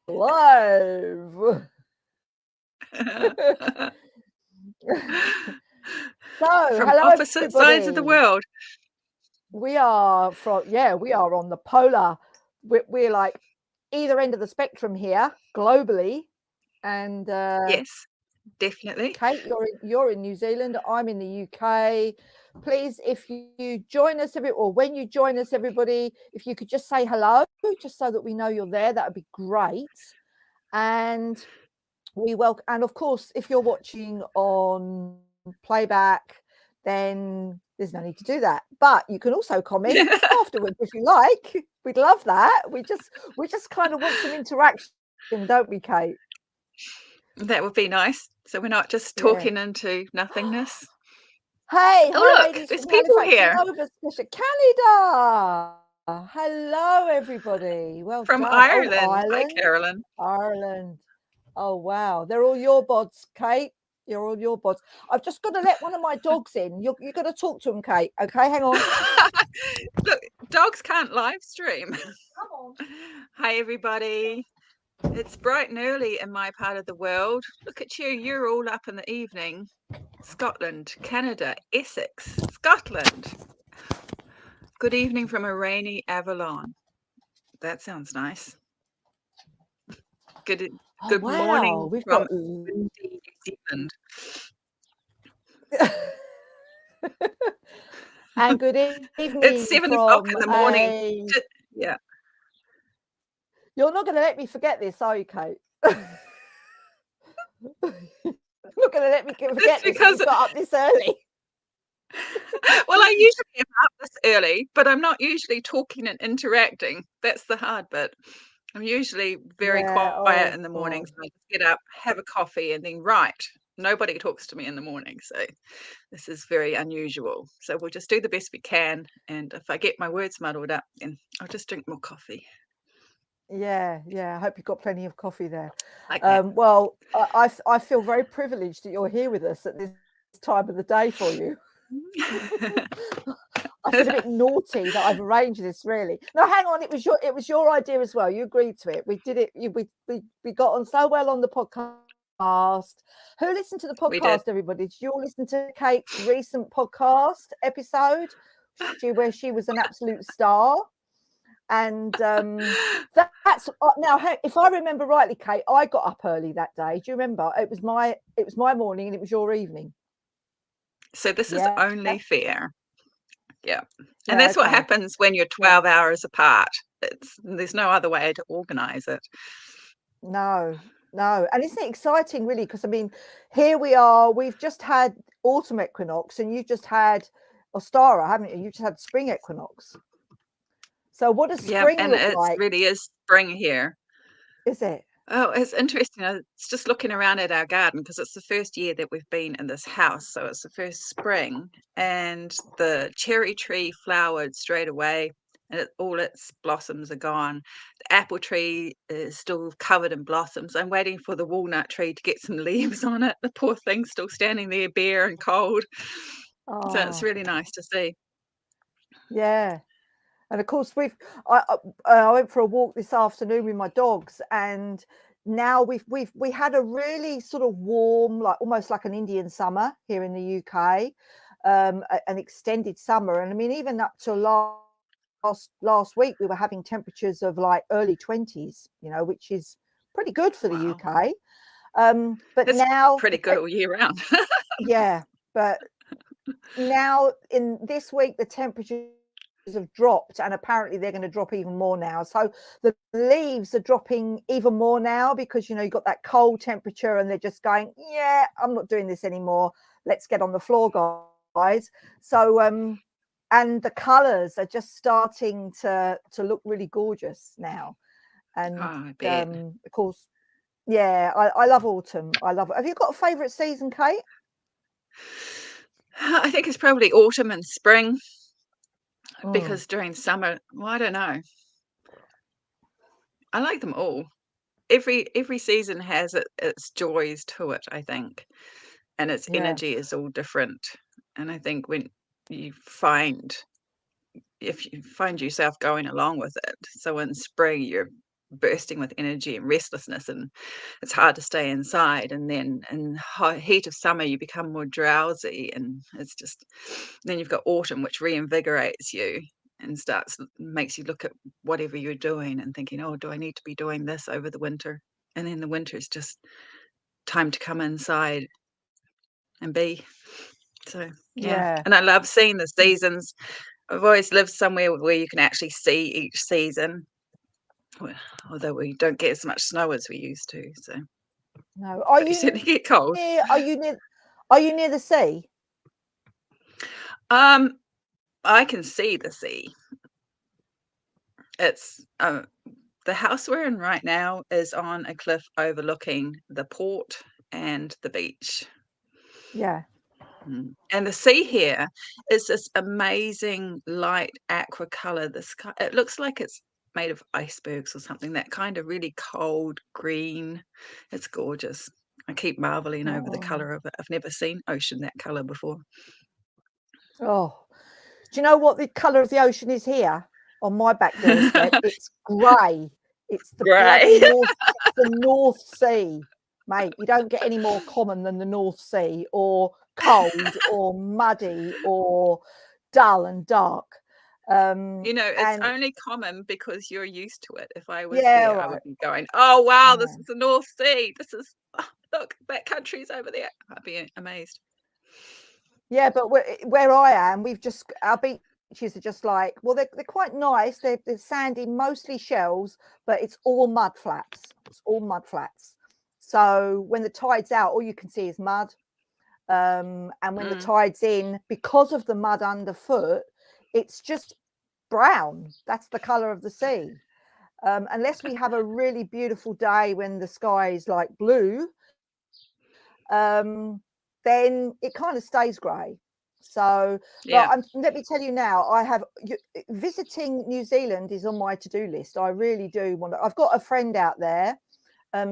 live. So, From hello opposite sides of the everybody. world. We are we are on the polar. We're like either end of the spectrum here globally. And Yes, definitely. Kate, you're in New Zealand. I'm in the UK. Please, if you join us or when you join us, everybody, if you could just say hello, just so that we know you're there, that would be great. And and of course, if you're watching on playback, then there's no need to do that. But you can also comment afterwards if you like. We'd love that. We just kind of want some interaction, don't we, Kate? That would be nice. So we're not just Yeah. talking into nothingness. Hey, Oh, hi, look, ladies there's from people Halifax, here Nova Scotia, Canada. Hello, everybody. Well from done. Oh, Ireland. Hi, Ireland, Carolyn. Ireland. Oh, wow. They're all your bods, Kate. You're all your bods. I've just got to let one of my dogs in. You've got to talk to him, Kate. Okay, hang on. Look, dogs can't live stream. Come on. Hi, everybody. It's bright and early in my part of the world. Look at you. You're all up in the evening. Scotland, Canada, Essex, Scotland. Good evening from a rainy Avalon. That sounds nice. Good Oh, good wow. morning We've from got. windy New Zealand. And good It's evening 7 o'clock from in the morning. a. Yeah. You're not going to let me forget this, are you, Kate? You're not going to let me It's forget this that because we've got up this early. well, I usually am up this early, but I'm not usually talking and interacting. That's the hard bit. I'm usually very Yeah. quiet Oh, in the morning, God. so I just get up, have a coffee, and then write. Nobody talks to me in the morning, so this is very unusual. So we'll just do the best we can, and if I get my words muddled up, then I'll just drink more coffee. Yeah. I hope you've got plenty of coffee there. Like that. Well, I feel very privileged that you're here with us at this time of the day for you. I feel a bit naughty that I've arranged this. Really, no, hang on. It was your idea as well. You agreed to it. We did it. We got on so well on the podcast. Who listened to the We did. podcast? Everybody, did you all listen to Kate's recent podcast episode? Where she was an absolute star. And that's now. If I remember rightly, Kate, I got up early that day. Do you remember? It was my morning, and it was your evening. So this is Yeah, only fair. Yeah. And yeah, that's what okay, happens when you're yeah. 12 hours apart. There's no other way to organize it. No, and isn't it exciting, really? Because I mean, here we are. We've just had autumn equinox, and you've just had Ostara, haven't you? You just had spring equinox. So, what does Yeah, spring and look it like? really is spring here. Is it? Oh, it's interesting. I was just looking around at our garden because it's the first year that we've been in this house. So it's the first spring, and the cherry tree flowered straight away, and all its blossoms are gone. The apple tree is still covered in blossoms. I'm waiting for the walnut tree to get some leaves on it. The poor thing's still standing there bare and cold. So it's Oh, really nice to see. yeah. And of course, I went for a walk this afternoon with my dogs, and now we had a really sort of warm, like almost like an Indian summer here in the UK, an extended summer. And I mean, even up to last week, we were having temperatures of like early 20s, which is pretty good for the Wow. UK. But It's now, pretty good all year round. yeah, but now in this week, the temperatures have dropped, and apparently they're going to drop even more now. So the leaves are dropping even more now because you've got that cold temperature, and they're just going, yeah, I'm not doing this anymore. Let's get on the floor, guys. So and the colors are just starting to look really gorgeous now. Oh, And I bet. of course, yeah, I love autumn. I love it. Have you got a favorite season, Kate? I think it's probably autumn and spring Mm, because during summer, well, I don't know. I like them all. Every season has its joys to it, I think, and its yeah. energy is all different. And I think when you find if you find yourself going along with it, so in spring you're bursting with energy and restlessness, and it's hard to stay inside. And then in the heat of summer, you become more drowsy, and it's just, then you've got autumn, which reinvigorates you and makes you look at whatever you're doing and thinking, oh, do I need to be doing this over the winter? And then the winter is just time to come inside and be. So yeah, Yeah. and I love seeing the seasons. I've always lived somewhere where you can actually see each season, although we don't get as much snow as we used to. So, No. but you certainly get cold. Are you near the sea? I can see the sea. It's the house we're in right now is on a cliff overlooking the port and the beach. Yeah. And the sea here is this amazing light aqua color. The sky, it looks like it's made of icebergs or something, that kind of really cold green. It's gorgeous. I keep marveling over the Oh. color of it. I've never seen ocean that color before. Oh. Do you know what the colour of the ocean is here on my back doorstep? It's grey. It's the bloody Grey. North Sea, mate. You don't get any more common than the North Sea, or cold, or muddy, or dull and dark. You know, it's And only common because you're used to it. If I was yeah, there, I right. would be going, "Oh wow, this Yeah. is the North Sea. This is look, that country's over there." I'd be amazed. Yeah, but where I am, our beaches are just like, well, they're quite nice. They're sandy, mostly shells, but it's all mud flats. It's all mud flats. So when the tide's out, all you can see is mud. And when the tide's in, because of the mud underfoot, it's just brown. That's the color of the sea. Unless we have a really beautiful day when the sky is like blue, then it kind of stays grey. So, Yeah. but let me tell you now, visiting New Zealand is on my to-do list. I really do want to. I've got a friend out there.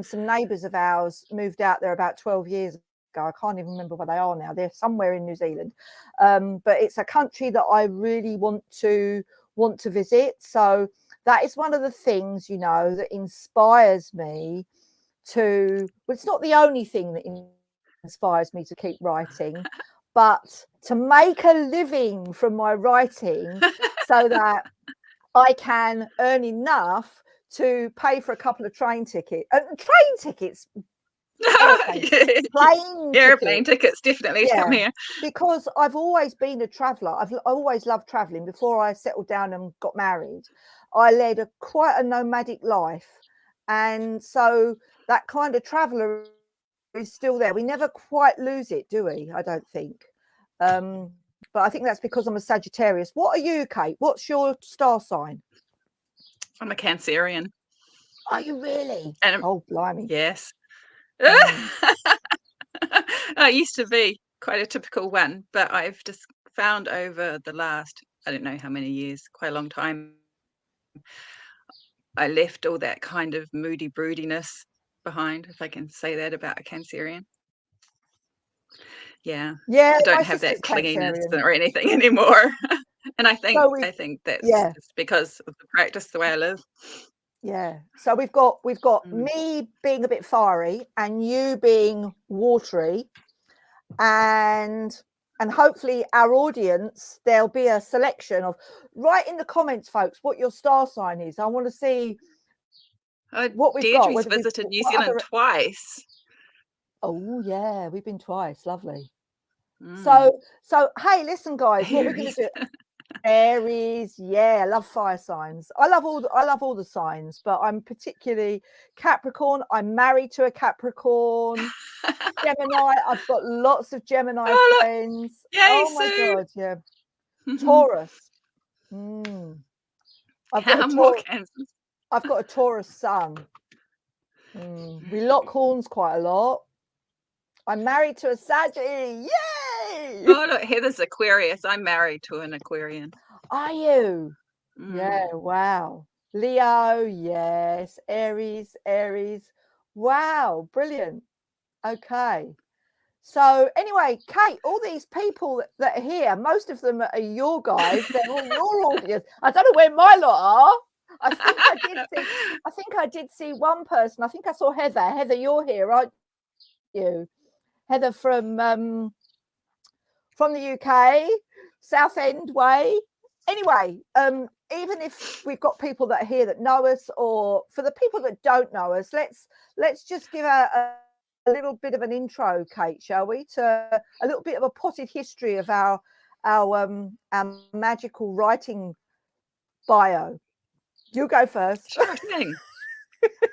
Some neighbours of ours moved out there about 12 years ago. I can't even remember where they are now. They're somewhere in New Zealand. But it's a country that I really want to visit. So that is one of the things, you know, that inspires me to. Well, it's not the only thing that inspires me to keep writing, but to make a living from my writing so that I can earn enough to pay for a couple of train tickets. Airplane tickets, definitely Yeah, come here. because I've always been a traveller. I always loved travelling. Before I settled down and got married, I led quite a nomadic life, and so that kind of traveller is still there. We never quite lose it, do we? I don't think. But I think that's because I'm a Sagittarius. What are you, Kate? What's your star sign? I'm a Cancerian. Are you really? And Oh, blimey. yes. Mm. I used to be quite a typical one, but I've just found over the last, I don't know how many years, quite a long time, I left all that kind of moody broodiness behind, if I can say that about a Cancerian. Yeah. Yeah, I don't my have sister's that clinginess Cancerian. or anything anymore. And I So think that's yeah, just because of the practice, the way I live. yeah. So we've got Mm. me being a bit fiery and you being watery, and hopefully our audience, there'll be a selection of, write in the comments, folks, what your star sign is. I want to see what we've got. Deirdre's visited New Zealand twice. Oh yeah, we've been twice. Lovely. Mm. So hey, listen, guys, what we're going to do. Aries, yeah, I love fire signs. I love all the signs, but I'm particularly Capricorn. I'm married to a Capricorn. Gemini, I've got lots of Gemini Oh, look. friends. Yay, Oh my Sue. god, yeah. Taurus. I've got a More Cancers. I've got a Taurus sun. We lock horns quite a lot. I'm married to a Sagittarius. Yay! Oh, look, Heather's Aquarius. I'm married to an Aquarian. Are you? Yeah, wow. Leo, yes. Aries. Wow, brilliant. Okay. So anyway, Kate, all these people that are here, most of them are your guys. They're all your audience. I don't know where my lot are. I think I did see. I think I did see one person. I think I saw Heather. Heather, you're here, aren't you? Heather from the UK, Southend way. Anyway, even if we've got people that are here that know us, or for the people that don't know us, let's just give a little bit of an intro, Kate, shall we? To a little bit of a potted history of our magical writing bio. You go first. Sure thing.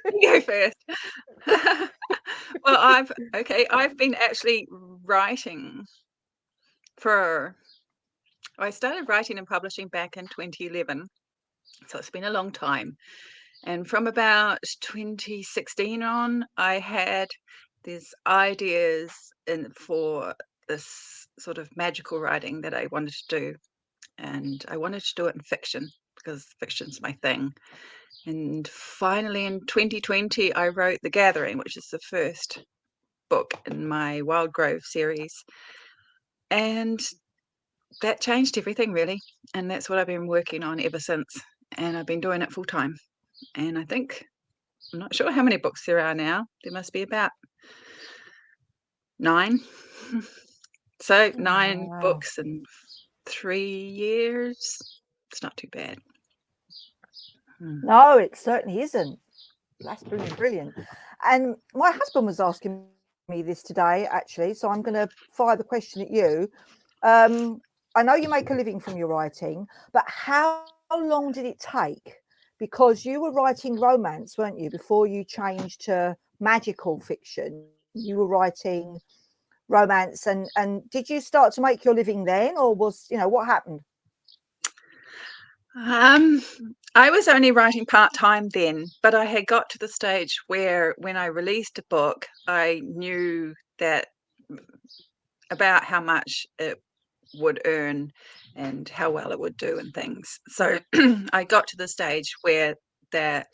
You go first. Well, I've been actually writing for I started writing and publishing back in 2011, so it's been a long time. And from about 2016 on, I had these ideas for this sort of magical writing that I wanted to do. And I wanted to do it in fiction because fiction's my thing. And finally, in 2020, I wrote The Gathering, which is the first book in my Wild Grove series. And that changed everything, really. And that's what I've been working on ever since. And I've been doing it full time. And I'm not sure how many books there are now. There must be about 9. So 9 Wow. books in 3 years. It's not too bad. No, it certainly isn't. That's brilliant, brilliant. And my husband was asking me this today, actually, so I'm going to fire the question at you. I know you make a living from your writing, but how long did it take? Because you were writing romance, weren't you, before you changed to magical fiction? You were writing romance, and did you start to make your living then, or what happened? I was only writing part-time then, but I had got to the stage where when I released a book, I knew that about how much it would earn and how well it would do and things. So I got to the stage where that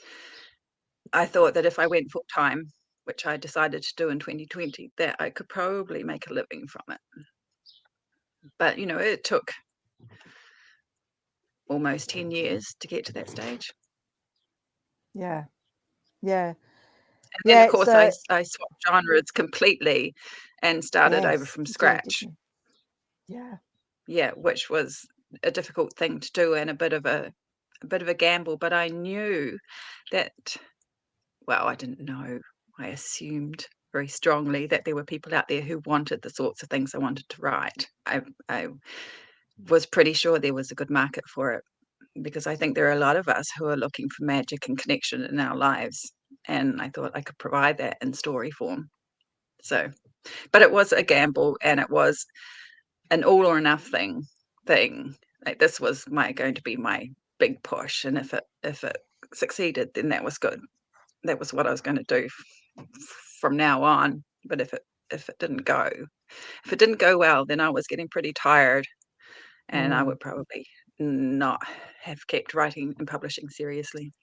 I thought that if I went full time, which I decided to do in 2020, that I could probably make a living from it. But it took almost 10 years to get to that stage. Yeah, yeah, And then, yeah. of It's course, I swapped genres completely and started over yes, from you did, scratch. didn't you? Yeah. Yeah, which was a difficult thing to do and a bit of a gamble. But I knew that, well, I didn't know. I assumed very strongly that there were people out there who wanted the sorts of things I wanted to write. I was pretty sure there was a good market for it because I think there are a lot of us who are looking for magic and connection in our lives. And I thought I could provide that in story form. So, but it was a gamble and it was an all or nothing thing. Like this was going to be my big push. And if it succeeded, then that was good. That was what I was going to do from now on. But if it didn't go well, then I was getting pretty tired and I would probably not have kept writing and publishing seriously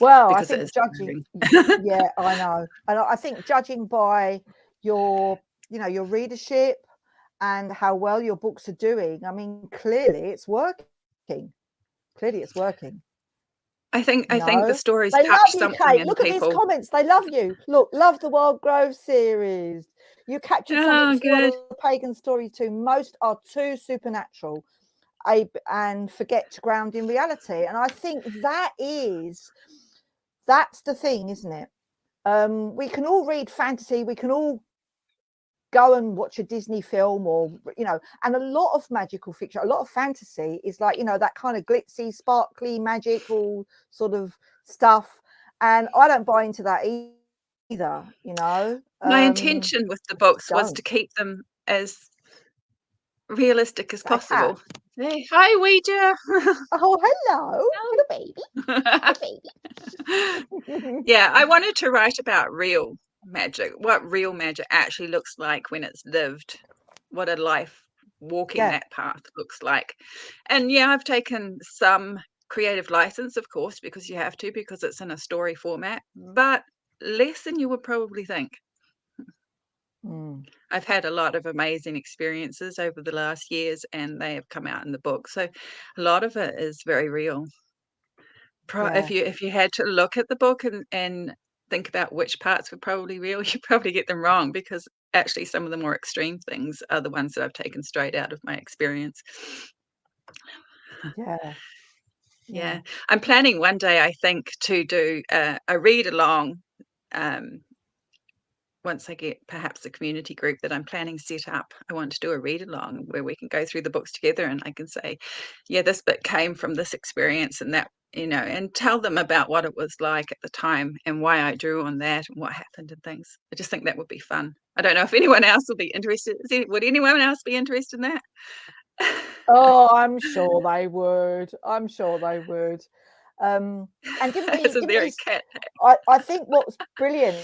Well, I because it think is judging, tiring. yeah, I know, and I think judging by your readership and how well your books are doing, I mean, clearly it's working. Clearly, it's working. I think the stories They touch love you, something Kate. in Look at these people. comments. They love you. Look, love the Wild Grove series. You captured something Oh, true out good. of the pagan story too. Most are too supernatural, and forget to ground in reality. And I think that's the thing, isn't it? We can all read fantasy. We can all go and watch a Disney film, or and a lot of magical fiction, a lot of fantasy is like that kind of glitzy, sparkly, magical sort of stuff, and I don't buy into that either. My intention with the Just books was don't. to keep them as realistic as They have. possible. Hey, hi, Ouija. Oh, hello baby, hello baby. Yeah, I wanted to write about real magic, what real magic actually looks like when it's lived, what a life walking Yeah. that path looks like. And yeah, I've taken some creative license, of course, because you have to, because it's in a story format, but less than you would probably think. Mm. I've had a lot of amazing experiences over the last years, and they have come out in the book. So a lot of it is very real. Yeah. If you had to look at the book and think about which parts were probably real, you probably get them wrong because actually some of the more extreme things are the ones that I've taken straight out of my experience. Yeah. Yeah, Yeah. I'm planning one day, I think, to do a read along. Um, Once I get perhaps the community group that I'm planning set up, I want to do a read along where we can go through the books together and I can say, yeah, this bit came from this experience and that, and tell them about what it was like at the time and why I drew on that and what happened and things. I just think that would be fun. I don't know if anyone else will be interested. Would anyone else be interested in that? Oh, I'm sure they would. I'm sure they would. And It's a very cat. I think what's brilliant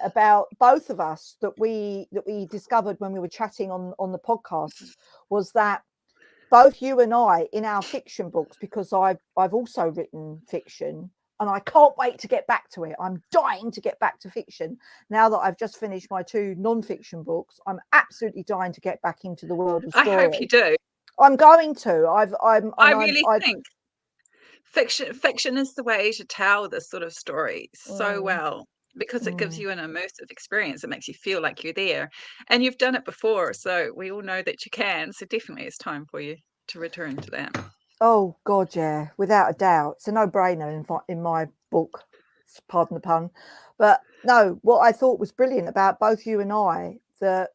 about both of us that we discovered when we were chatting on the podcast was that both you and I in our fiction books, because I've also written fiction and I can't wait to get back to it. I'm dying to get back to fiction now that I've just finished my 2 non-fiction books. I'm absolutely dying to get back into the world of I hope you story. do. I'm going to. I really think fiction is the way to tell this sort of story so mm, well because it gives mm. you an immersive experience. It makes you feel like you're there, and you've done it before, so we all know that you can. So definitely, it's time for you to return to that. Oh God, yeah, without a doubt, it's a no-brainer in my book. Pardon the pun, but no. What I thought was brilliant about both you and I that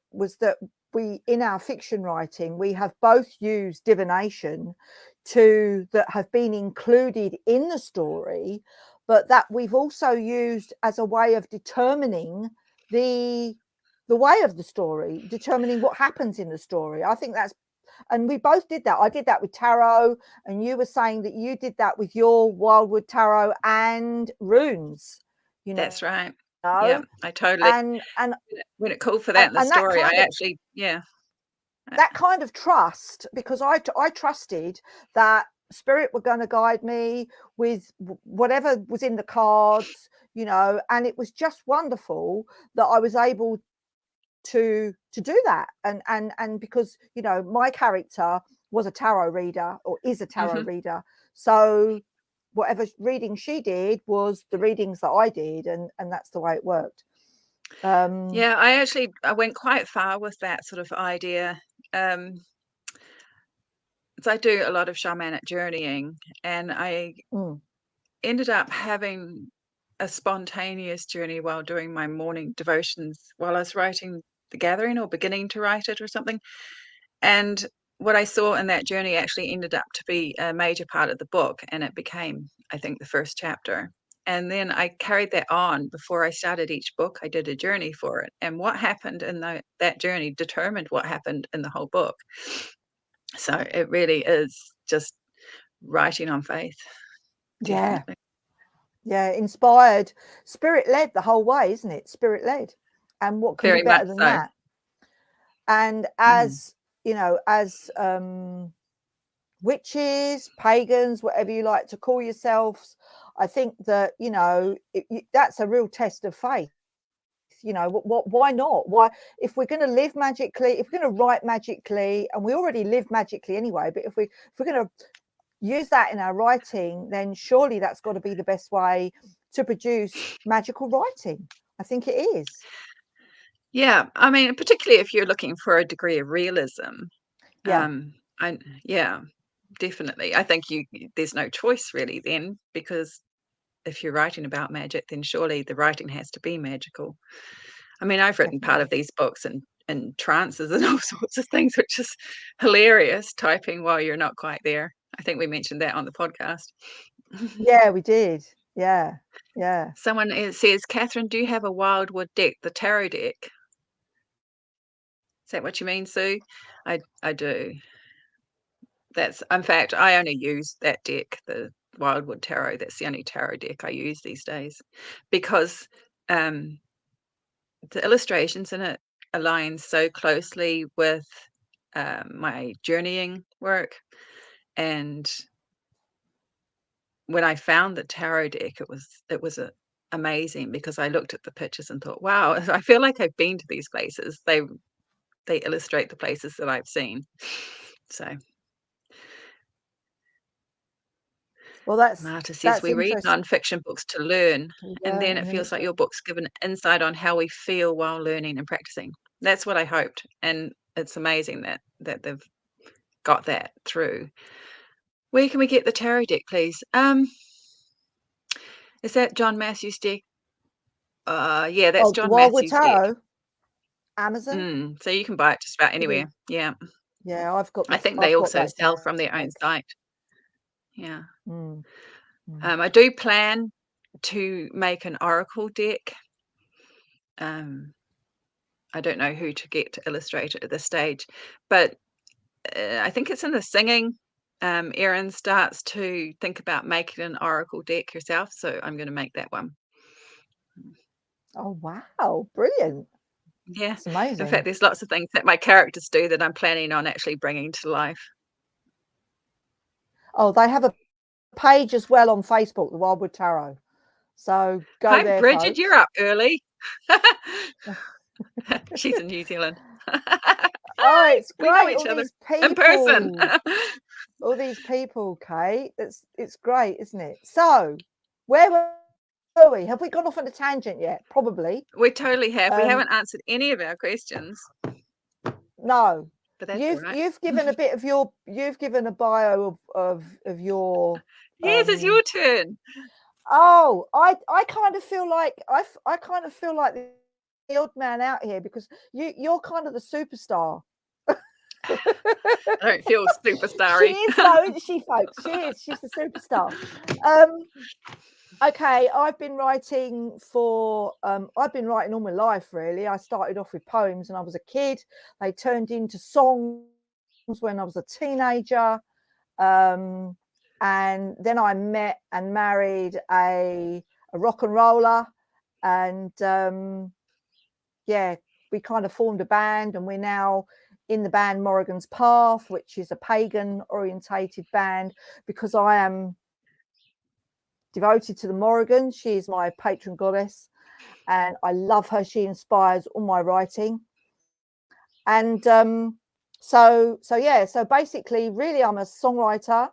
we in our fiction writing we have both used divination that have been included in the story, but that we've also used as a way of determining the way of the story, determining what happens in the story. I think that's and we both did that. I did that with tarot, and you were saying that you did that with your Wildwood tarot and runes, you That's right. Yeah, know, I totally. and When it called for that in the that story, I actually, yeah, kind of trust, because I trusted that spirit were going to guide me with whatever was in the cards, and it was just wonderful that I was able to do that, and because my character was a tarot reader, or is a tarot hmm reader, so whatever reading she did was the readings that I did, and that's the way it worked. um yeah. I went quite far with that sort of idea. Um, so I do a lot of shamanic journeying, and I mm, ended up having a spontaneous journey while doing my morning devotions while I was writing The Gathering or beginning to write it or something. And what I saw in that journey actually ended up to be a major part of the book. And it became, I think, the first chapter. And then I carried that on before I started each book. I did a journey for it. And what happened in that journey determined what happened in the whole book. So it really is just writing on faith, yeah, definitely. yeah, inspired, spirit led the whole way, isn't it? Spirit led, and what can be Very much better than so. that? And Mhm. as as witches, pagans, whatever you like to call yourselves, I think that that's a real test of faith. Why not? Why, if we're going to live magically, if we're going to write magically, and we already live magically anyway, but if we're going to use that in our writing, then surely that's got to be the best way to produce magical writing. I think it is. Yeah, I mean, particularly if you're looking for a degree of realism, Yeah, I yeah, definitely. I think there's no choice really then, because if you're writing about magic, then surely the writing has to be magical. I mean, I've written part of definitely. these books in trances and all sorts of things, which is hilarious, typing while you're not quite there. I think we mentioned that on the podcast. Yeah, we did. Yeah, yeah. Someone says, Catherine, do you have a Wildwood deck, the tarot deck? Is that what you mean, Sue? I do. That's in fact, I only use that deck, the Wildwood Tarot. That's the only tarot deck I use these days because um, the illustrations in it align so closely with my journeying work. And when I found the tarot deck, it was amazing because I looked at the pictures and thought, wow, I feel like I've been to these places. They illustrate the places that I've seen. So Well, that's Marta says we read interesting. non-fiction books to learn, and then it And then feels like your books give an insight on how we feel while learning and practicing. That's what I hoped, and it's amazing that they've got that through. Where can we get the tarot deck, please? Is that John Matthews' deck? Yeah, that's the John Wildwood Matthews' deck. Tarot, Amazon. So you can buy it just about anywhere. Yeah. Yeah, I've got I think they I've got also that sell from their own deck. site. Yeah. Mm. I do plan to make an oracle deck. I don't know who to get to illustrate it at this stage, but I think it's in the singing. Erin starts to think about making an oracle deck herself, so I'm going to make that one. Oh wow, brilliant! Yeah, That's amazing. in fact, there's lots of things that my characters do that I'm planning on actually bringing to life. Oh, they have a page as well on Facebook, the Wildwood Tarot. So go Hi, there, Bridget, folks. you're up early. She's in New Zealand. Oh, it's We know great. each All other these people. in person. All these people, Kate. It's great, isn't it? So, where were we? Have we gone off on a tangent yet? Probably. We totally have. We haven't answered any of our questions. No. But that's all right. You've given a bit of your you've given a bio of your Yes, it's your turn. Oh, I kind of feel like I kind of feel like the odd man out here because you're kind of the superstar. I don't feel superstar-y. She is though, isn't she, folks? She is. She's the superstar. Okay, I've been writing all my life, really. I started off with poems when I was a kid. They turned into songs when I was a teenager. And then I met and married a rock and roller. And yeah, we kind of formed a band, and we're now in the band Morrigan's Path, which is a pagan orientated band, because I am devoted to the Morrigan. She is my patron goddess, and I love her. She inspires all my writing. And so basically, really, I'm a songwriter,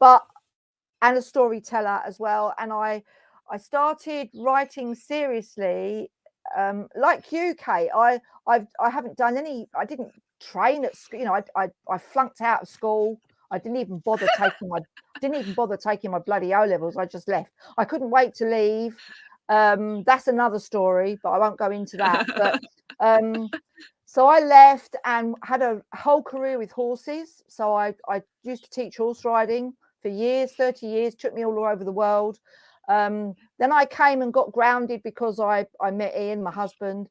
and a storyteller as well. And I started writing seriously, like you, Kate. I haven't done any. I didn't train at school. You know, I flunked out of school. I didn't even bother taking my bloody O levels. I just left. I couldn't wait to leave. That's another story, but I won't go into that. But so I left and had a whole career with horses. So I used to teach horse riding for years, 30 years, took me all over the world. Then I came and got grounded because I met Ian, my husband,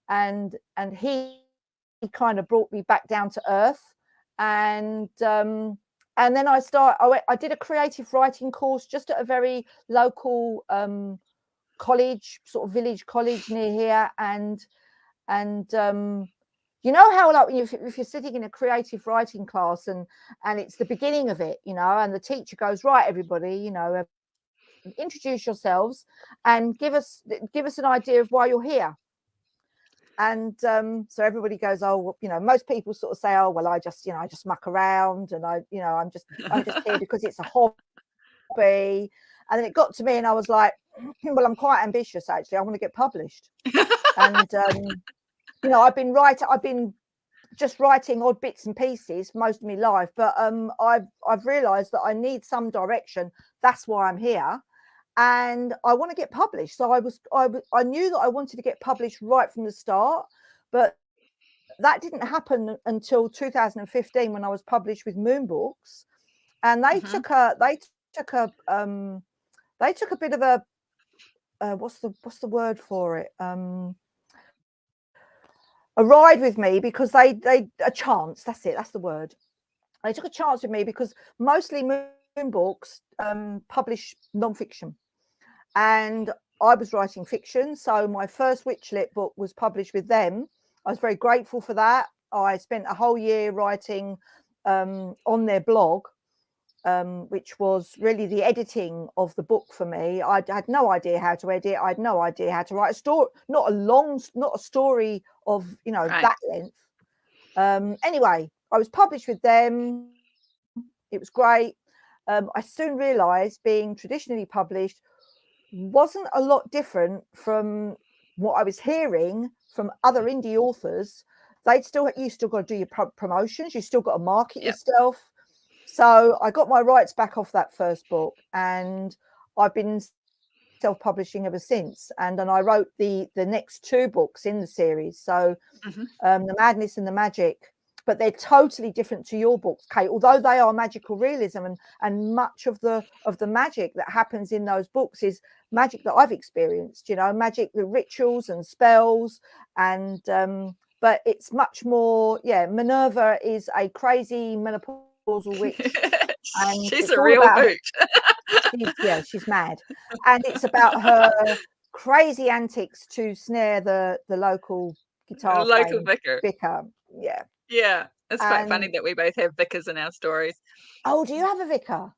and he kind of brought me back down to earth. And then I did a creative writing course just at a very local college, sort of village college near here. And you know how, like, if you're sitting in a creative writing class and it's the beginning of it, you know, and the teacher goes, right, everybody, you know, introduce yourselves and give us an idea of why you're here. And so everybody goes, oh, you know, most people sort of say, oh, well, I just muck around, and I'm just here because it's a hobby. And then it got to me, and I was like, well, I'm quite ambitious, actually. I want to get published. And you know, I've been just writing odd bits and pieces most of my life, but I've realized that I need some direction. That's why I'm here, and I want to get published. So I knew that I wanted to get published right from the start, but that didn't happen until 2015 when I was published with Moon Books, and they took a bit of a what's the word for it, a ride with me, because they a chance, that's the word. They took a chance with me because mostly Moon Books publish non-fiction, and I was writing fiction. So my first Witchlit book was published with them. I was very grateful for that. I spent a whole year writing on their blog, which was really the editing of the book for me. I had no idea how to edit. I had no idea how to write a story, not a story of, you know, that length. Anyway, I was published with them. It was great. I soon realised being traditionally published wasn't a lot different from what I was hearing from other indie authors. You still got to do your promotions, you still got to market yourself. So I got my rights back off that first book, and I've been self-publishing ever since. And then I wrote the next 2 books in the series. So The Madness and the Magic, but they're totally different to your books, Kate, although they are magical realism, and much of the magic that happens in those books is magic that I've experienced, you know, magic, the rituals and spells, and but it's much more, Minerva is a crazy menopausal witch, and She's it's a all real about hoot. she's mad, and it's about her crazy antics to snare the local guitar Local playing vicar. Yeah, it's quite funny that we both have vicars in our stories. Oh, do you have a vicar?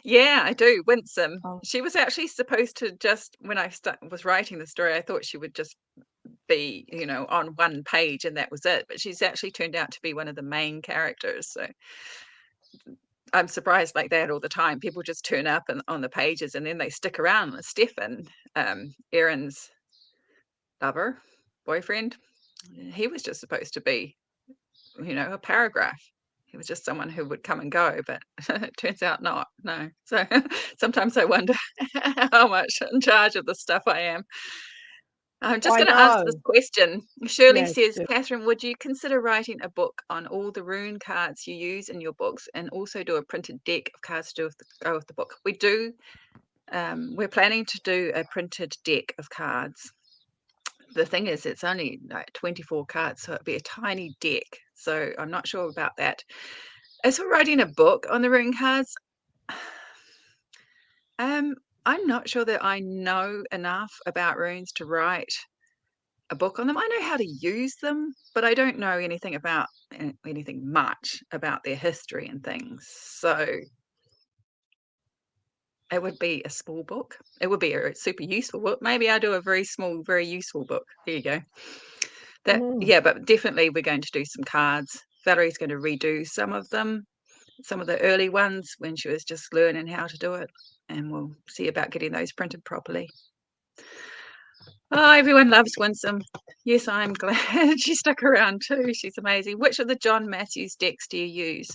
Yeah, I do. Winsome. Oh. She was actually supposed to just, when I was writing the story, I thought she would just be, you know, on one page and that was it. But she's actually turned out to be one of the main characters. So I'm surprised like that all the time. People just turn up on the pages and then they stick around. Stefan, Erin's lover, boyfriend, he was just supposed to be, you know, a paragraph. He was just someone who would come and go, but it turns out not. No. So sometimes I wonder how much in charge of the stuff I am. I'm just going to answer this question. Shirley says, Catherine, would you consider writing a book on all the rune cards you use in your books and also do a printed deck of cards to go with the book? We do. We're planning to do a printed deck of cards. The thing is, it's only like 24 cards, so it'd be a tiny deck. So I'm not sure about that. As for writing a book on the rune cards, I'm not sure that I know enough about runes to write a book on them. I know how to use them, but I don't know anything much about their history and things. So it would be a small book. It would be a super useful book. Maybe I'll do a very small, very useful book. There you go. Yeah, but definitely we're going to do some cards. Valerie's going to redo some of them, some of the early ones when she was just learning how to do it, and we'll see about getting those printed properly. Oh, everyone loves Winsome. Yes, I'm glad she stuck around too. She's amazing. Which of the John Matthews decks do you use?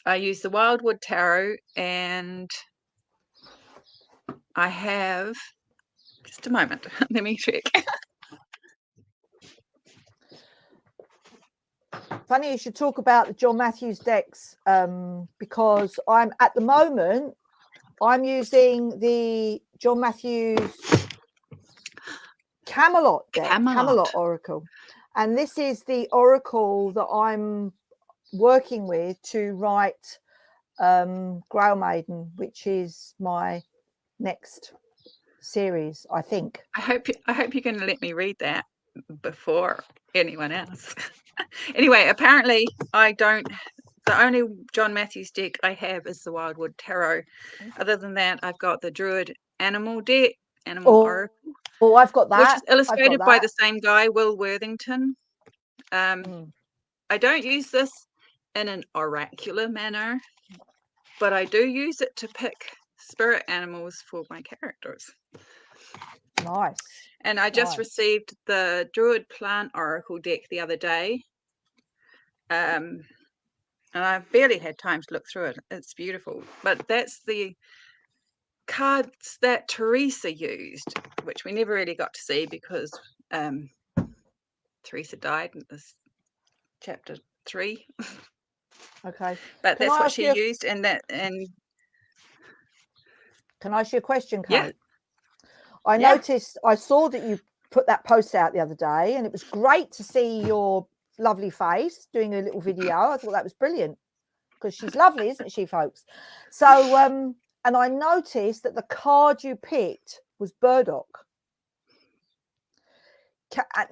I use the Wildwood Tarot, and I have, just a moment, let me check. Funny you should talk about the John Matthews decks, because I'm at the moment I'm using the John Matthews Camelot deck, Camelot Oracle, and this is the oracle that I'm working with to write Grail Maiden, which is my next series, I think. I hope you're going to let me read that before anyone else. Anyway, apparently I don't. The only John Matthews deck I have is the Wildwood Tarot. Other than that, I've got the Druid Animal deck, Oracle. Oh, I've got that. Which is illustrated by the same guy, Will Worthington. I don't use this in an oracular manner, but I do use it to pick spirit animals for my characters. Nice. And I just received the Druid Plant Oracle deck the other day. And I've barely had time to look through it. It's beautiful. But that's the cards that Teresa used, which we never really got to see because Teresa died in this chapter 3. Okay. But that's what she used, and can I ask you a question, Kate? Yeah. I saw that you put that post out the other day, and it was great to see your lovely face doing a little video. I thought that was brilliant because she's lovely, isn't she, folks? So and I noticed that the card you picked was burdock.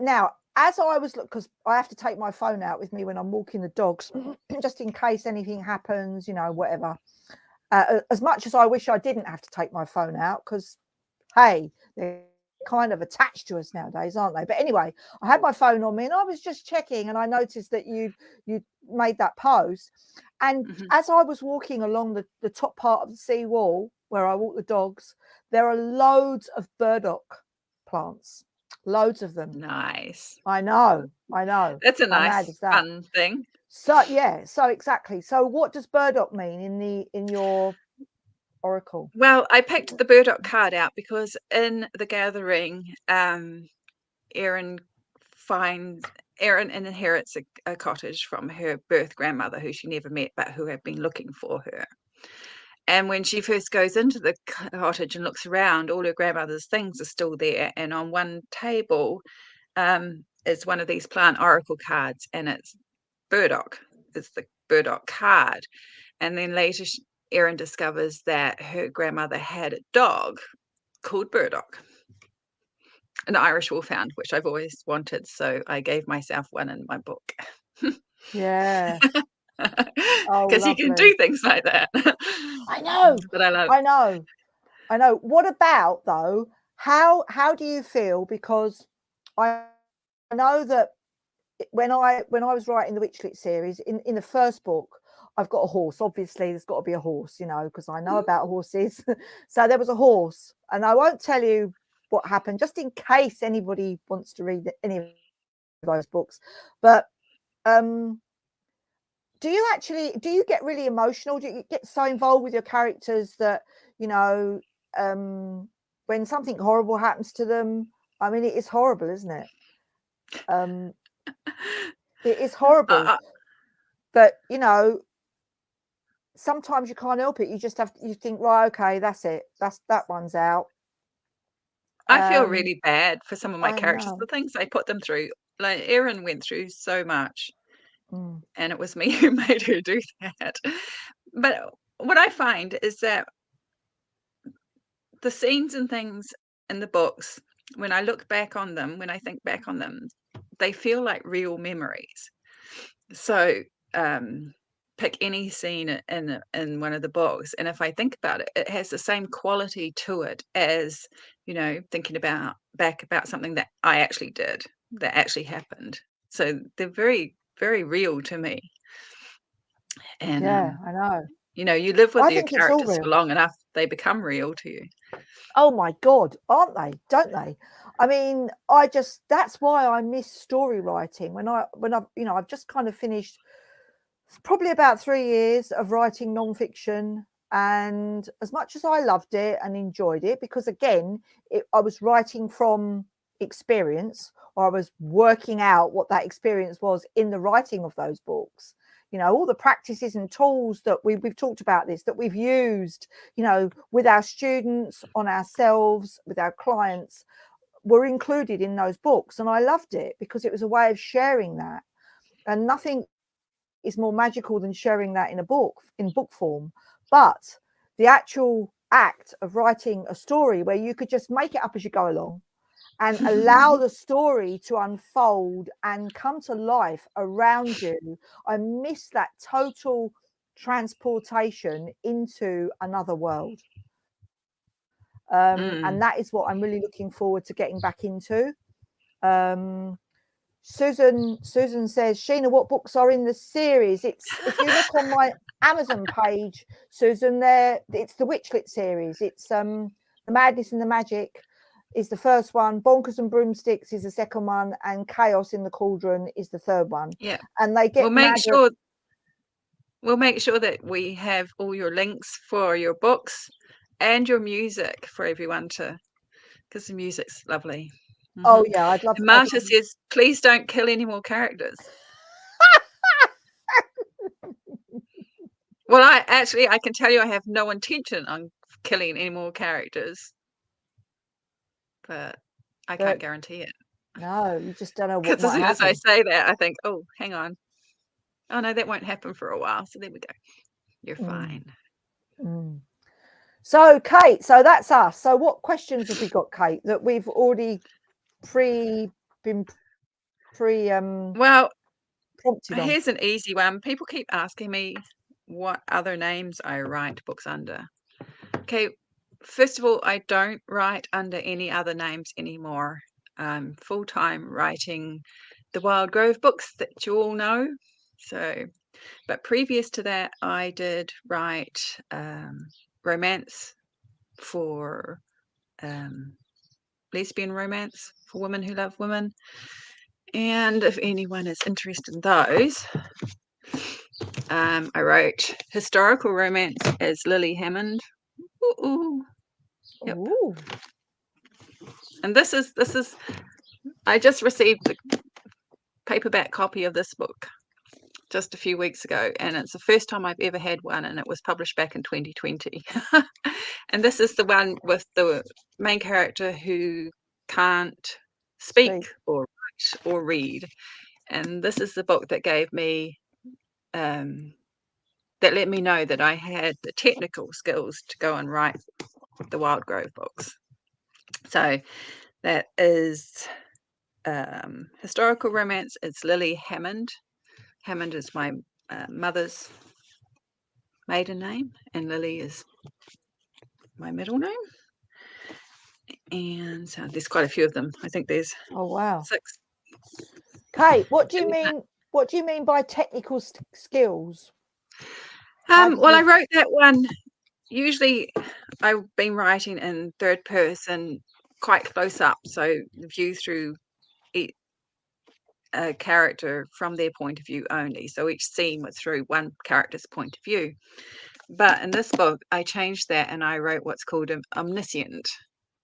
Now, as I was looking, because I have to take my phone out with me when I'm walking the dogs, just in case anything happens, you know, whatever. As much as I wish I didn't have to take my phone out, because, hey, they're kind of attached to us nowadays, aren't they? But anyway, I had my phone on me and I was just checking, and I noticed that you made that post, And Mhm. as I was walking along the top part of the sea wall where I walk the dogs, there are loads of burdock plants, loads of them. Nice. I know, I know. That's a How mad nice, is that? fun thing. So yeah, so exactly. So what does burdock mean in your oracle? Well, I picked the burdock card out because in the gathering, Erin finds Erin inherits a cottage from her birth grandmother, who she never met, but who had been looking for her. And when she first goes into the cottage and looks around, all her grandmother's things are still there. And on one table is one of these plant oracle cards, and it's burdock. It's the burdock card. And then later, Erin discovers that her grandmother had a dog called Burdock, an Irish wolfhound, which I've always wanted. So I gave myself one in my book. Yeah. Oh, Because you can lovely. do things like that. I know. But I love. I know. I know. What about though? How do you feel? Because I know that when I was writing the Witchlet series in the first book, I've got a horse. Obviously, there's got to be a horse, you know, because I know about horses. So there was a horse, and I won't tell you what happened, just in case anybody wants to read any of those books. But do you get really emotional? Do you get so involved with your characters that, you know, when something horrible happens to them? I mean, it is horrible, isn't it? It is horrible. I, But you know, sometimes you can't help it. You just have to, you think, right, okay, that's it. That one's out. I feel Um, really bad for some of my I characters, the know. things they put them through. Like Erin went through so much, Mm, and it was me who made her do that. But what I find is that the scenes and things in the books, when I look back on them, when I think back on them, they feel like real memories. So, pick any scene in one of the books, and if I think about it, it has the same quality to it as, thinking about something that I actually did, that actually happened. So they're very, very real to me. And yeah, I know. you live with I your think it's all characters for real. long enough, they become real to you. Oh my God, aren't they? Don't they? I mean, that's why I miss story writing. I've just kind of finished probably about 3 years of writing nonfiction. And as much as I loved it and enjoyed it, because again, I was writing from experience, or I was working out what that experience was in the writing of those books. You know, all the practices and tools that we've talked about this, that we've used, you know, with our students, on ourselves, with our clients, were included in those books. And I loved it because it was a way of sharing that. And nothing is more magical than sharing that in book form. But the actual act of writing a story where you could just make it up as you go along and allow the story to unfold and come to life around you, I miss that total transportation into another world. And Mm. that is what I'm really looking forward to getting back into. Susan says, Sheena, what books are in the series? It's, if you look on my Amazon page, Susan, there it's the Witchlet series. It's The Madness and the Magic is the first one, Bonkers and Broomsticks is the second one, and Chaos in the Cauldron is the third one. Yeah. And they We'll get make madder. sure we'll make sure that we have all your links for your books and your music for everyone to, because the music's lovely. Oh Hmm. yeah, I'd love And Marta says, please don't kill any more characters. Well, I can tell you I have no intention on killing any more characters, but I can't but guarantee it. no, you just don't know what Because as might soon as I happen. say that, I think, oh, hang on. Oh, no, that won't happen for a while. So there we go. You're Mm, fine. mm. So Kate, so that's us. So what questions have we got, Kate, that we've already been pre Well, prompted on? here's an easy one. People keep asking me what other names I write books under. Okay, first of all, I don't write under any other names anymore. I'm full-time writing the Wild Grove books that you all know. So But previous to that, I did write romance for lesbian romance for women who love women. And if anyone is interested in those, I wrote historical romance as Lily Hammond. Ooh. Yep. Ooh. And this is I just received the paperback copy of this book just a few weeks ago, and it's the first time I've ever had one, and it was published back in 2020. And this is the one with the main character who can't speak or write or read. And this is the book that gave me that let me know that I had the technical skills to go and write the Wildgrove books. So that is historical romance. It's Lily Hammond. Hammond is my mother's maiden name, and Lily is my middle name. And so there's quite a few of them. I think there's 6. Kate, what do you mean? What do you mean by technical skills? Well, I wrote that one. Usually, I've been writing in third person, quite close up, so the view through a character from their point of view only. So each scene was through one character's point of view. But in this book, I changed that and I wrote what's called an omniscient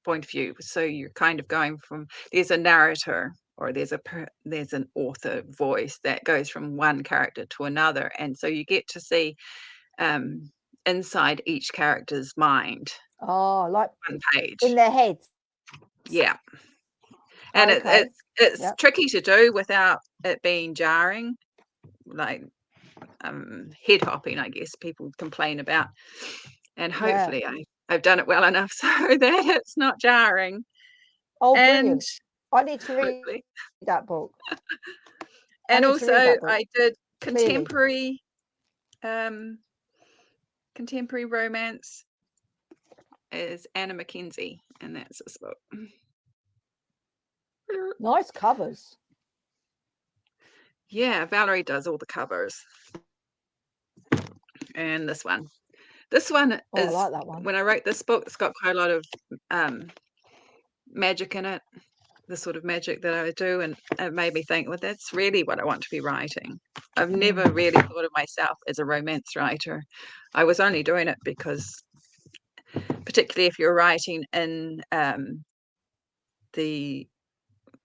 point of view. So you're kind of going from, there's a narrator or there's an author voice that goes from one character to another, and so you get to see inside each character's mind. Oh, like one page in their heads. Yeah. And it's tricky to do without it being jarring, like head hopping, I guess people complain about. And hopefully I've done it well enough so that it's not jarring. Oh, brilliant. I need to read that book. And also I did contemporary romance as Anna Mackenzie, and that's this book. Nice covers. Yeah, Valerie does all the covers. And this one is, I like that one. When I wrote this book, it's got quite a lot of magic in it, the sort of magic that I do, and it made me think, well, that's really what I want to be writing. I've never really thought of myself as a romance writer. I was only doing it because, particularly if you're writing in the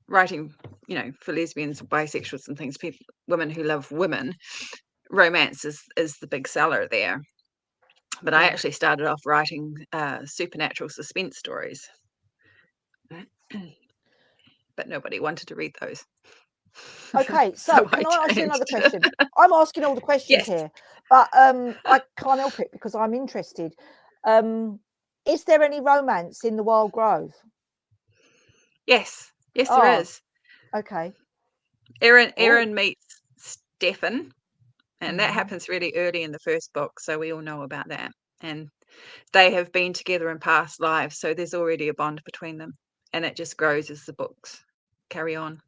writing, for lesbians, bisexuals and things, women who love women, romance is the big seller there. But I actually started off writing supernatural suspense stories. But nobody wanted to read those. Okay, so can I ask you another question? I'm asking all the questions here, but I can't help it because I'm interested. Is there any romance in the Wildgrove? Yes, there is. Okay. Erin meets Stefan, and that happens really early in the first book, so we all know about that. And they have been together in past lives, so there's already a bond between them, and it just grows as the books carry on.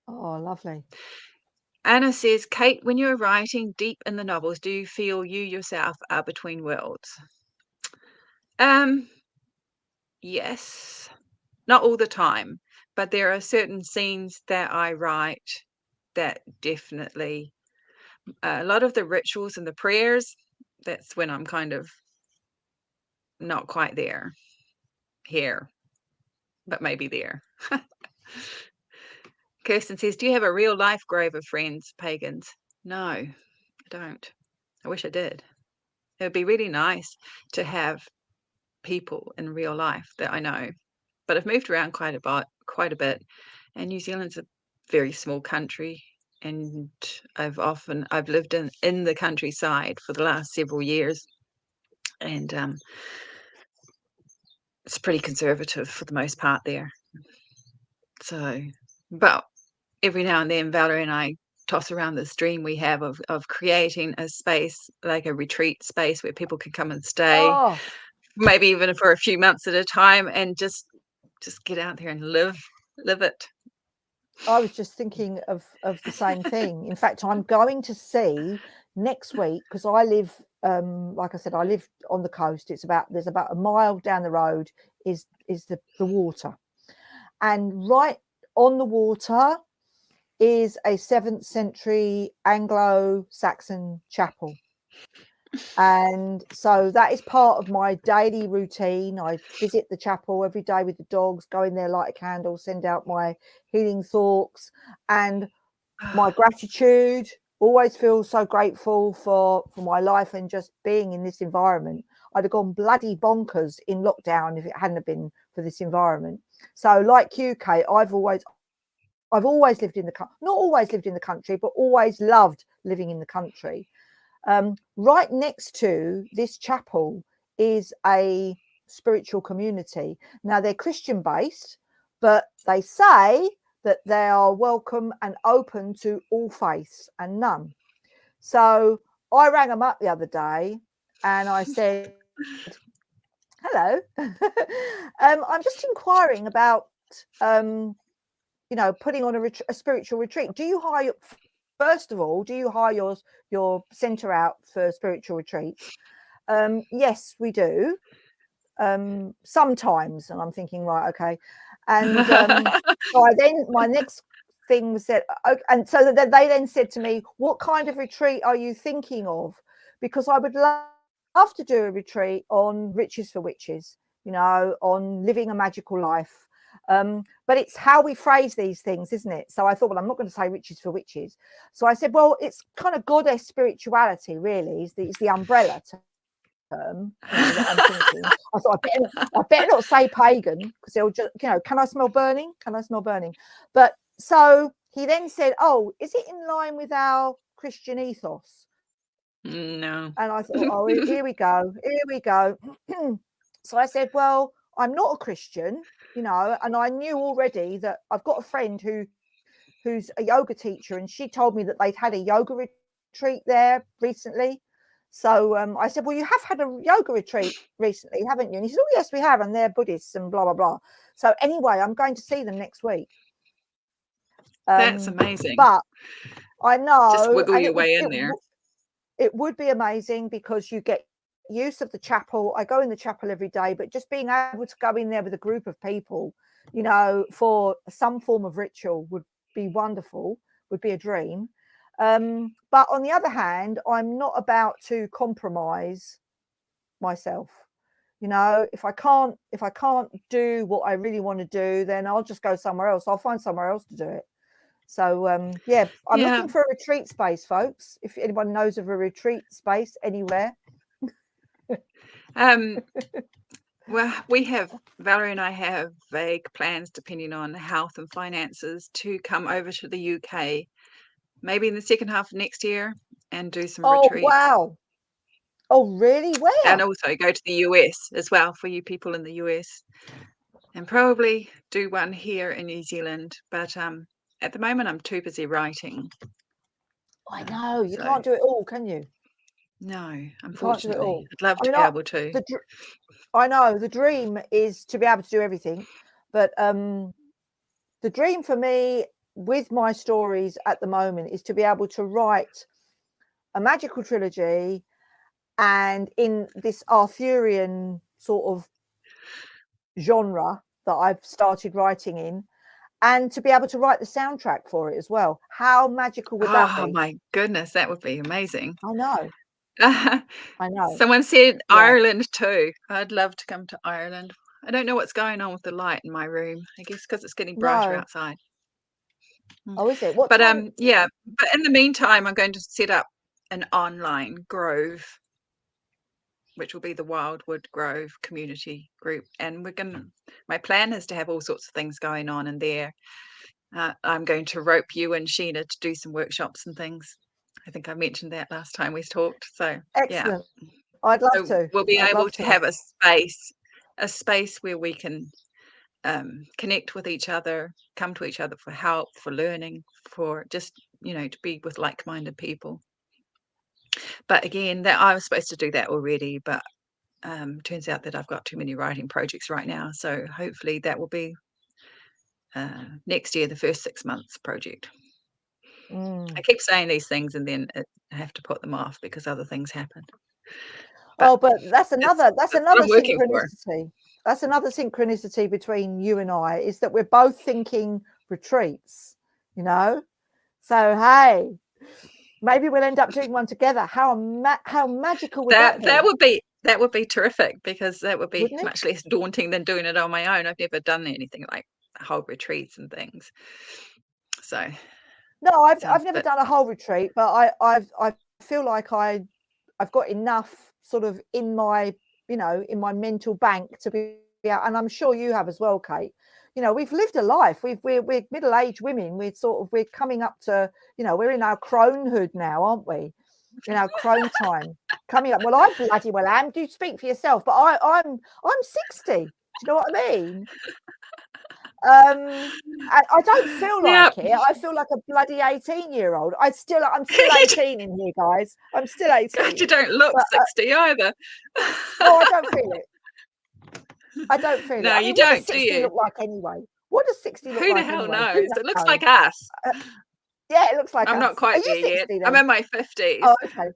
Oh, lovely. Anna says, Kate, when you're writing deep in the novels, do you feel you yourself are between worlds? Yes, not all the time, but there are certain scenes that I write that definitely, a lot of the rituals and the prayers, that's when I'm kind of not quite there, here, but maybe there. Kirsten says, do you have a real life grove of friends, pagans? No, I don't. I wish I did. It would be really nice to have people in real life that I know, but I've moved around quite a bit, and New Zealand's a very small country, and I've lived in the countryside for the last several years, and it's pretty conservative for the most part there. So, but every now and then Valerie and I toss around this dream we have of creating a space, like a retreat space where people can come and stay, maybe even for a few months at a time, and just get out there and live it. I was just thinking of the same thing. In fact, I'm going to see next week because I live, like I said, I live on the coast. There's about a mile down the road is the water, and right on the water is a 7th century Anglo-Saxon chapel. And so that is part of my daily routine. I visit the chapel every day with the dogs, go in there, light a candle, send out my healing thoughts, and my gratitude. Always feel so grateful for my life and just being in this environment. I'd have gone bloody bonkers in lockdown if it hadn't have been for this environment. So like you, Kate, I've always lived in not always lived in the country, but always loved living in the country. Right next to this chapel is a spiritual community. Now they're Christian based, but they say that they are welcome and open to all faiths and none. So I rang them up the other day and I said, hello, I'm just inquiring about, putting on a spiritual retreat. Do you hire, first of all, your centre out for spiritual retreats? Yes, we do. Sometimes, and I'm thinking, right, okay. And so my next thing was that, and so that they then said to me, what kind of retreat are you thinking of? Because I would love to do a retreat on riches for witches, on living a magical life. But it's how we phrase these things, isn't it? So I thought, well, I'm not going to say riches for witches. So I said, well, it's kind of goddess spirituality, really, is the umbrella term, that I'm thinking. I thought I better not say pagan because they'll just, can I smell burning? Can I smell burning? But so he then said, oh, is it in line with our Christian ethos? No. And I thought, oh, here we go. So I said, well, I'm not a Christian, and I knew already that I've got a friend who's a yoga teacher, and she told me that they'd had a yoga retreat there recently. So I said, well, you have had a yoga retreat recently, haven't you? And he said, oh, yes, we have. And they're Buddhists and blah, blah, blah. So anyway, I'm going to see them next week. That's amazing. But I know. Just wiggle and your way in there. It would be amazing because you get use of the chapel. I go in the chapel every day, but just being able to go in there with a group of people, for some form of ritual would be wonderful, would be a dream. But on the other hand, I'm not about to compromise myself. If I can't do what I really want to do, then I'll just go somewhere else. I'll find somewhere else to do it. So I'm looking for a retreat space, folks. If anyone knows of a retreat space anywhere. Well, Valerie and I have vague plans, depending on health and finances, to come over to the UK, maybe in the second half of next year, and do some retreats. Wow. Oh, really? Where? And also go to the US as well for you people in the US, and probably do one here in New Zealand. But at the moment, I'm too busy writing. I know you can't do it all, can you? No, unfortunately. You can't do it all. I'd love to be able to. I know the dream is to be able to do everything, but the dream for me with my stories at the moment is to be able to write a magical trilogy, and in this Arthurian sort of genre that I've started writing in, and to be able to write the soundtrack for it as well. How magical would that be? Oh my goodness, that would be amazing. I know. I know. Someone said Ireland too. I'd love to come to Ireland. I don't know what's going on with the light in my room. I guess because it's getting brighter outside. Oh, is it? What But time? but in the meantime, I'm going to set up an online grove, which will be the Wildwood Grove community group, and my plan is to have all sorts of things going on in there. I'm going to rope you and Sheena to do some workshops and things. I think I mentioned that last time we talked. So Excellent. I'd love to. We'll be able to have a space where we can connect with each other, come to each other for help, for learning, for just, to be with like-minded people. But again, that I was supposed to do that already, but turns out that I've got too many writing projects right now. So hopefully that will be next year, the first 6 months project. Mm. I keep saying these things and then I have to put them off because other things happen. Oh, but that's another that's what I'm working for. synchronicity. That's another synchronicity between you and I, is that we're both thinking retreats, you know. So hey, maybe we'll end up doing one together. How magical would that be? That would be terrific, because that would be Wouldn't it? much less daunting than doing it on my own. I've never done anything like whole retreats and things. So No, I've sounds never bit done a whole retreat, but I feel like I've got enough sort of in my, you know, in my mental bank to be out, and I'm sure you have as well, Kate. You know, we've lived a life. We're middle-aged women. We're coming up to, you know, we're in our cronehood now, aren't we? In our crone time coming up. Well, I bloody well am. Do speak for yourself, but I'm 60. Do you know what I mean? I don't feel yeah. like it. I feel like a bloody 18-year-old. I'm still 18 in here, guys. I'm still 18. God, you don't look But, 60 either. no, I don't feel it. I don't feel No, it. I you mean, what don't, does do 60 you? look like anyway? What does 60 look Who the like hell anyway? knows? It looks like us. Yeah, it looks like I'm us. not Are quite you there yet. 60 I'm then? in my 50s. Oh, okay.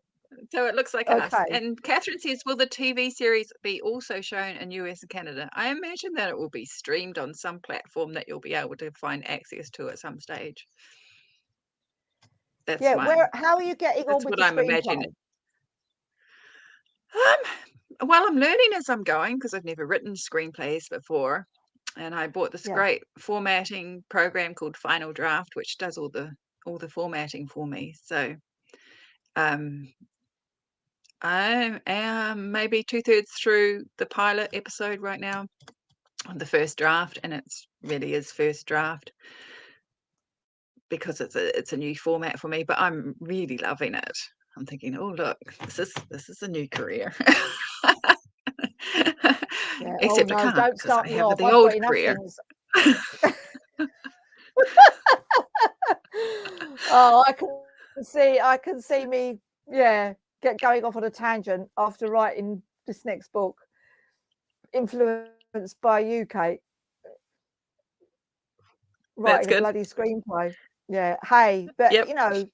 So it looks like us. Okay. And Catherine says, will the TV series be also shown in US and Canada? I imagine that it will be streamed on some platform that you'll be able to find access to at some stage. That's Yeah, how are you getting on that's with what the I'm screenplay? imagining. Well, I'm learning as I'm going, because I've never written screenplays before. And I bought this Yeah. great formatting program called Final Draft, which does all the formatting for me. So I am maybe 2/3 through the pilot episode right now, on the first draft, and it's really is first draft because it's a new format for me. But I'm really loving it. I'm thinking, oh look, this is a new career. Yeah. Oh Except I no, can't, don't because start I me have off. the I've got old enough career. things. Oh, I can see me, yeah, going off on a tangent after writing this next book, influenced by you, Kate. That's Writing a good. bloody screenplay. Yeah. Hey, but Yep. you know,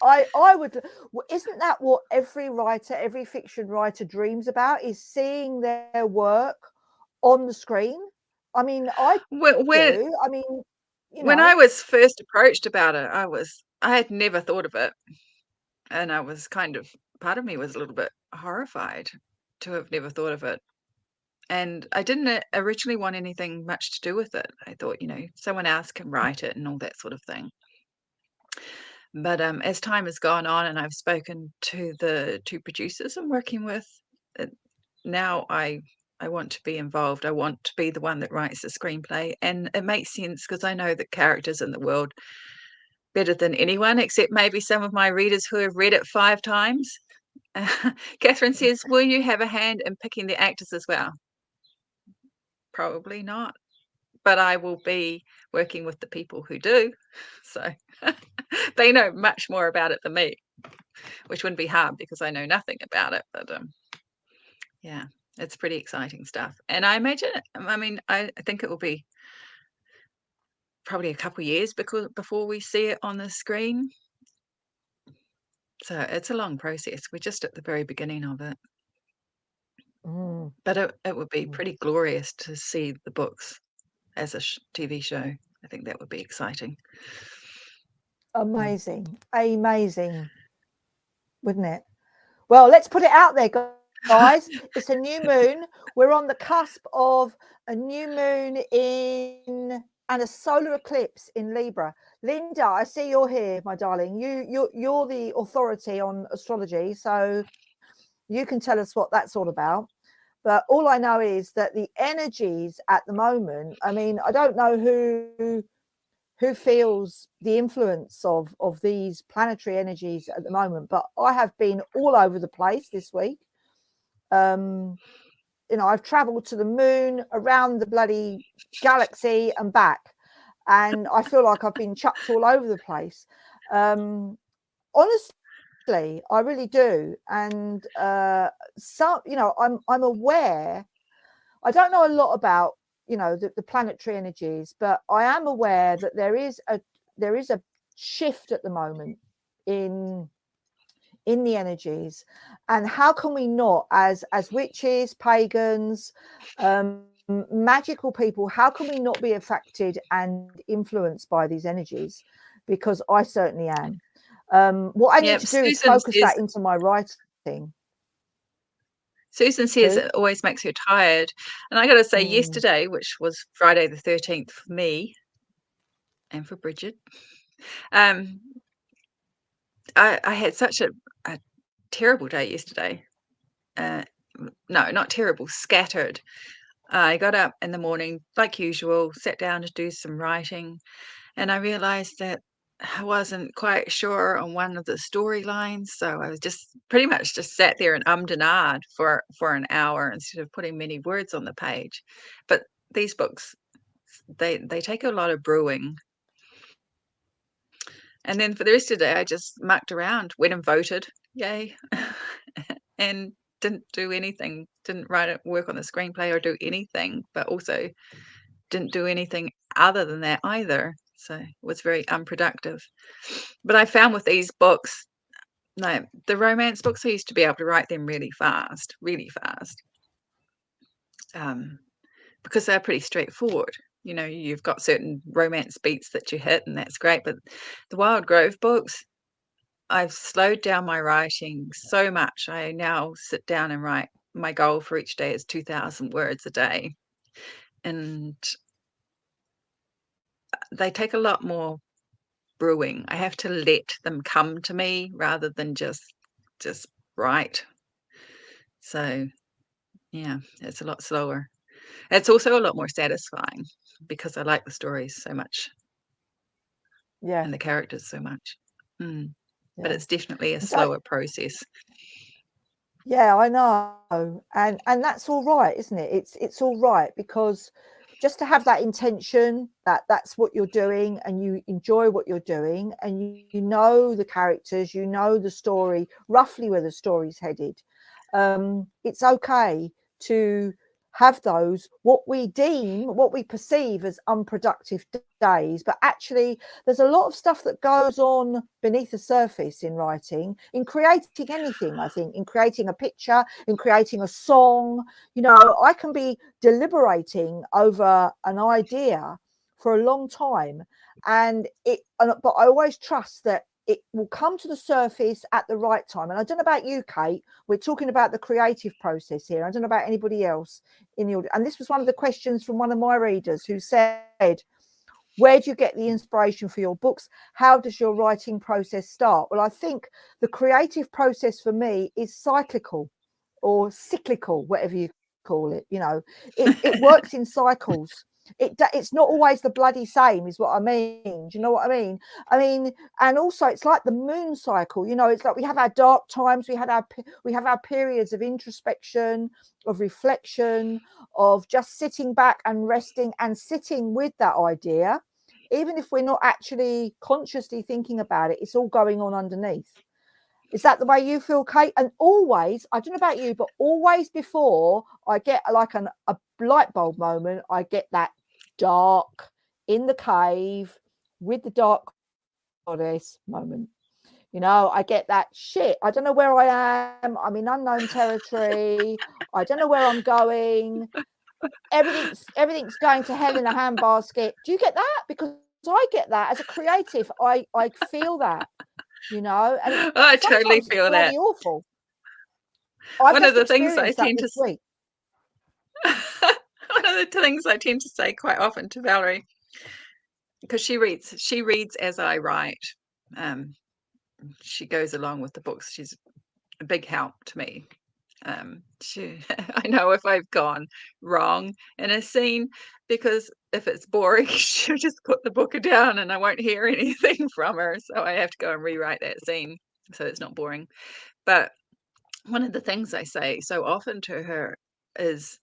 I would. Isn't that what every writer, every fiction writer dreams about? Is seeing their work on the screen. I mean, I When do. I mean, you when know. I was first approached about it, I had never thought of it, and I was kind of part of me was a little bit horrified to have never thought of it. And I didn't originally want anything much to do with it. I thought, someone else can write it and all that sort of thing. But as time has gone on and I've spoken to the two producers I'm working with, now I want to be involved. I want to be the one that writes the screenplay. And it makes sense because I know the characters in the world better than anyone, except maybe some of my readers who have read it 5 times. Catherine says, will you have a hand in picking the actors as well? Probably not. But I will be working with the people who do. So they know much more about it than me, which wouldn't be hard because I know nothing about it. But yeah, it's pretty exciting stuff. And I imagine, I think it will be probably a couple of years before we see it on the screen. So it's a long process. We're just at the very beginning of it. Mm. But it would be pretty glorious to see the books as a TV show. I think that would be exciting. Amazing. Wouldn't it? Well, let's put it out there, guys. It's a new moon. We're on the cusp of a new moon and a solar eclipse in Libra. Linda, I see you're here, my darling. You're the authority on astrology, so you can tell us what that's all about. But all I know is that the energies at the moment, I mean, I don't know who feels the influence of these planetary energies at the moment, but I have been all over the place this week. I've traveled to the moon, around the bloody galaxy and back, and I feel like I've been chucked all over the place. Honestly, I really do. And I'm aware. I don't know a lot about you know, the planetary energies, but I am aware that there is a shift at the moment in the energies. And how can we not, as witches, pagans, magical people, how can we not be affected and influenced by these energies? Because I certainly am. What I need to do is focus that into my writing. Susan says it always makes her tired. And I got to say, yesterday, which was Friday the 13th for me and for Bridget, I had such a terrible day yesterday. No, not terrible, scattered. I got up in the morning, like usual, sat down to do some writing, and I realized that I wasn't quite sure on one of the storylines. So I was just pretty much just sat there and ummed and ahed for an hour instead of putting many words on the page. But these books, they take a lot of brewing. And then for the rest of the day, I just mucked around, went and voted, yay, and didn't do anything, didn't work on the screenplay or do anything, but also didn't do anything other than that either. So it was very unproductive. But I found with these books, like the romance books, I used to be able to write them really fast, because they're pretty straightforward. You know, you've got certain romance beats that you hit, and that's great. But the Wild Grove books, I've slowed down my writing so much. I now sit down and write. My goal for each day is 2,000 words a day. And they take a lot more brewing. I have to let them come to me rather than just write. So yeah, it's a lot slower. It's also a lot more satisfying because I like the stories so much. Yeah. And the characters so much. Yeah. But it's definitely a slower process. Yeah, I know. And that's all right, isn't it? It's all right, because just to have that intention that that's what you're doing and you enjoy what you're doing, and you know the characters, you know the story, roughly where the story's headed. It's okay to have those, what we perceive as unproductive days, but actually there's a lot of stuff that goes on beneath the surface in writing, in creating anything. I think in creating a picture, in creating a song, you know, I can be deliberating over an idea for a long time, but I always trust that it will come to the surface at the right time. And I don't know about you, Kate, we're talking about the creative process here. I don't know about anybody else in the audience. And this was one of the questions from one of my readers who said, where do you get the inspiration for your books? How does your writing process start? Well, I think the creative process for me is cyclical or cyclical, whatever you call it. You know, it works in cycles. It's not always the bloody same, is what I mean. Do you know what I mean? And also it's like the moon cycle. You know, it's like we have our dark times, we have our periods of introspection, of reflection, of just sitting back and resting and sitting with that idea, even if we're not actually consciously thinking about it. It's all going on underneath. Is that the way you feel, Kate? And always, I don't know about you, but always before I get like a light bulb moment, I get that dark in the cave with the dark goddess moment. You know, I get that shit. I don't know where I am. I'm in unknown territory. I don't know where I'm going. Everything's going to hell in a handbasket. Do you get that? Because I get that as a creative. I feel that. You know, and I totally feel that. Awful. One of the things I tend to say quite often to Valerie, because she reads as I write. She goes along with the books. She's a big help to me. I know if I've gone wrong in a scene, because if it's boring, she'll just put the book down and I won't hear anything from her. So I have to go and rewrite that scene so it's not boring. But one of the things I say so often to her is,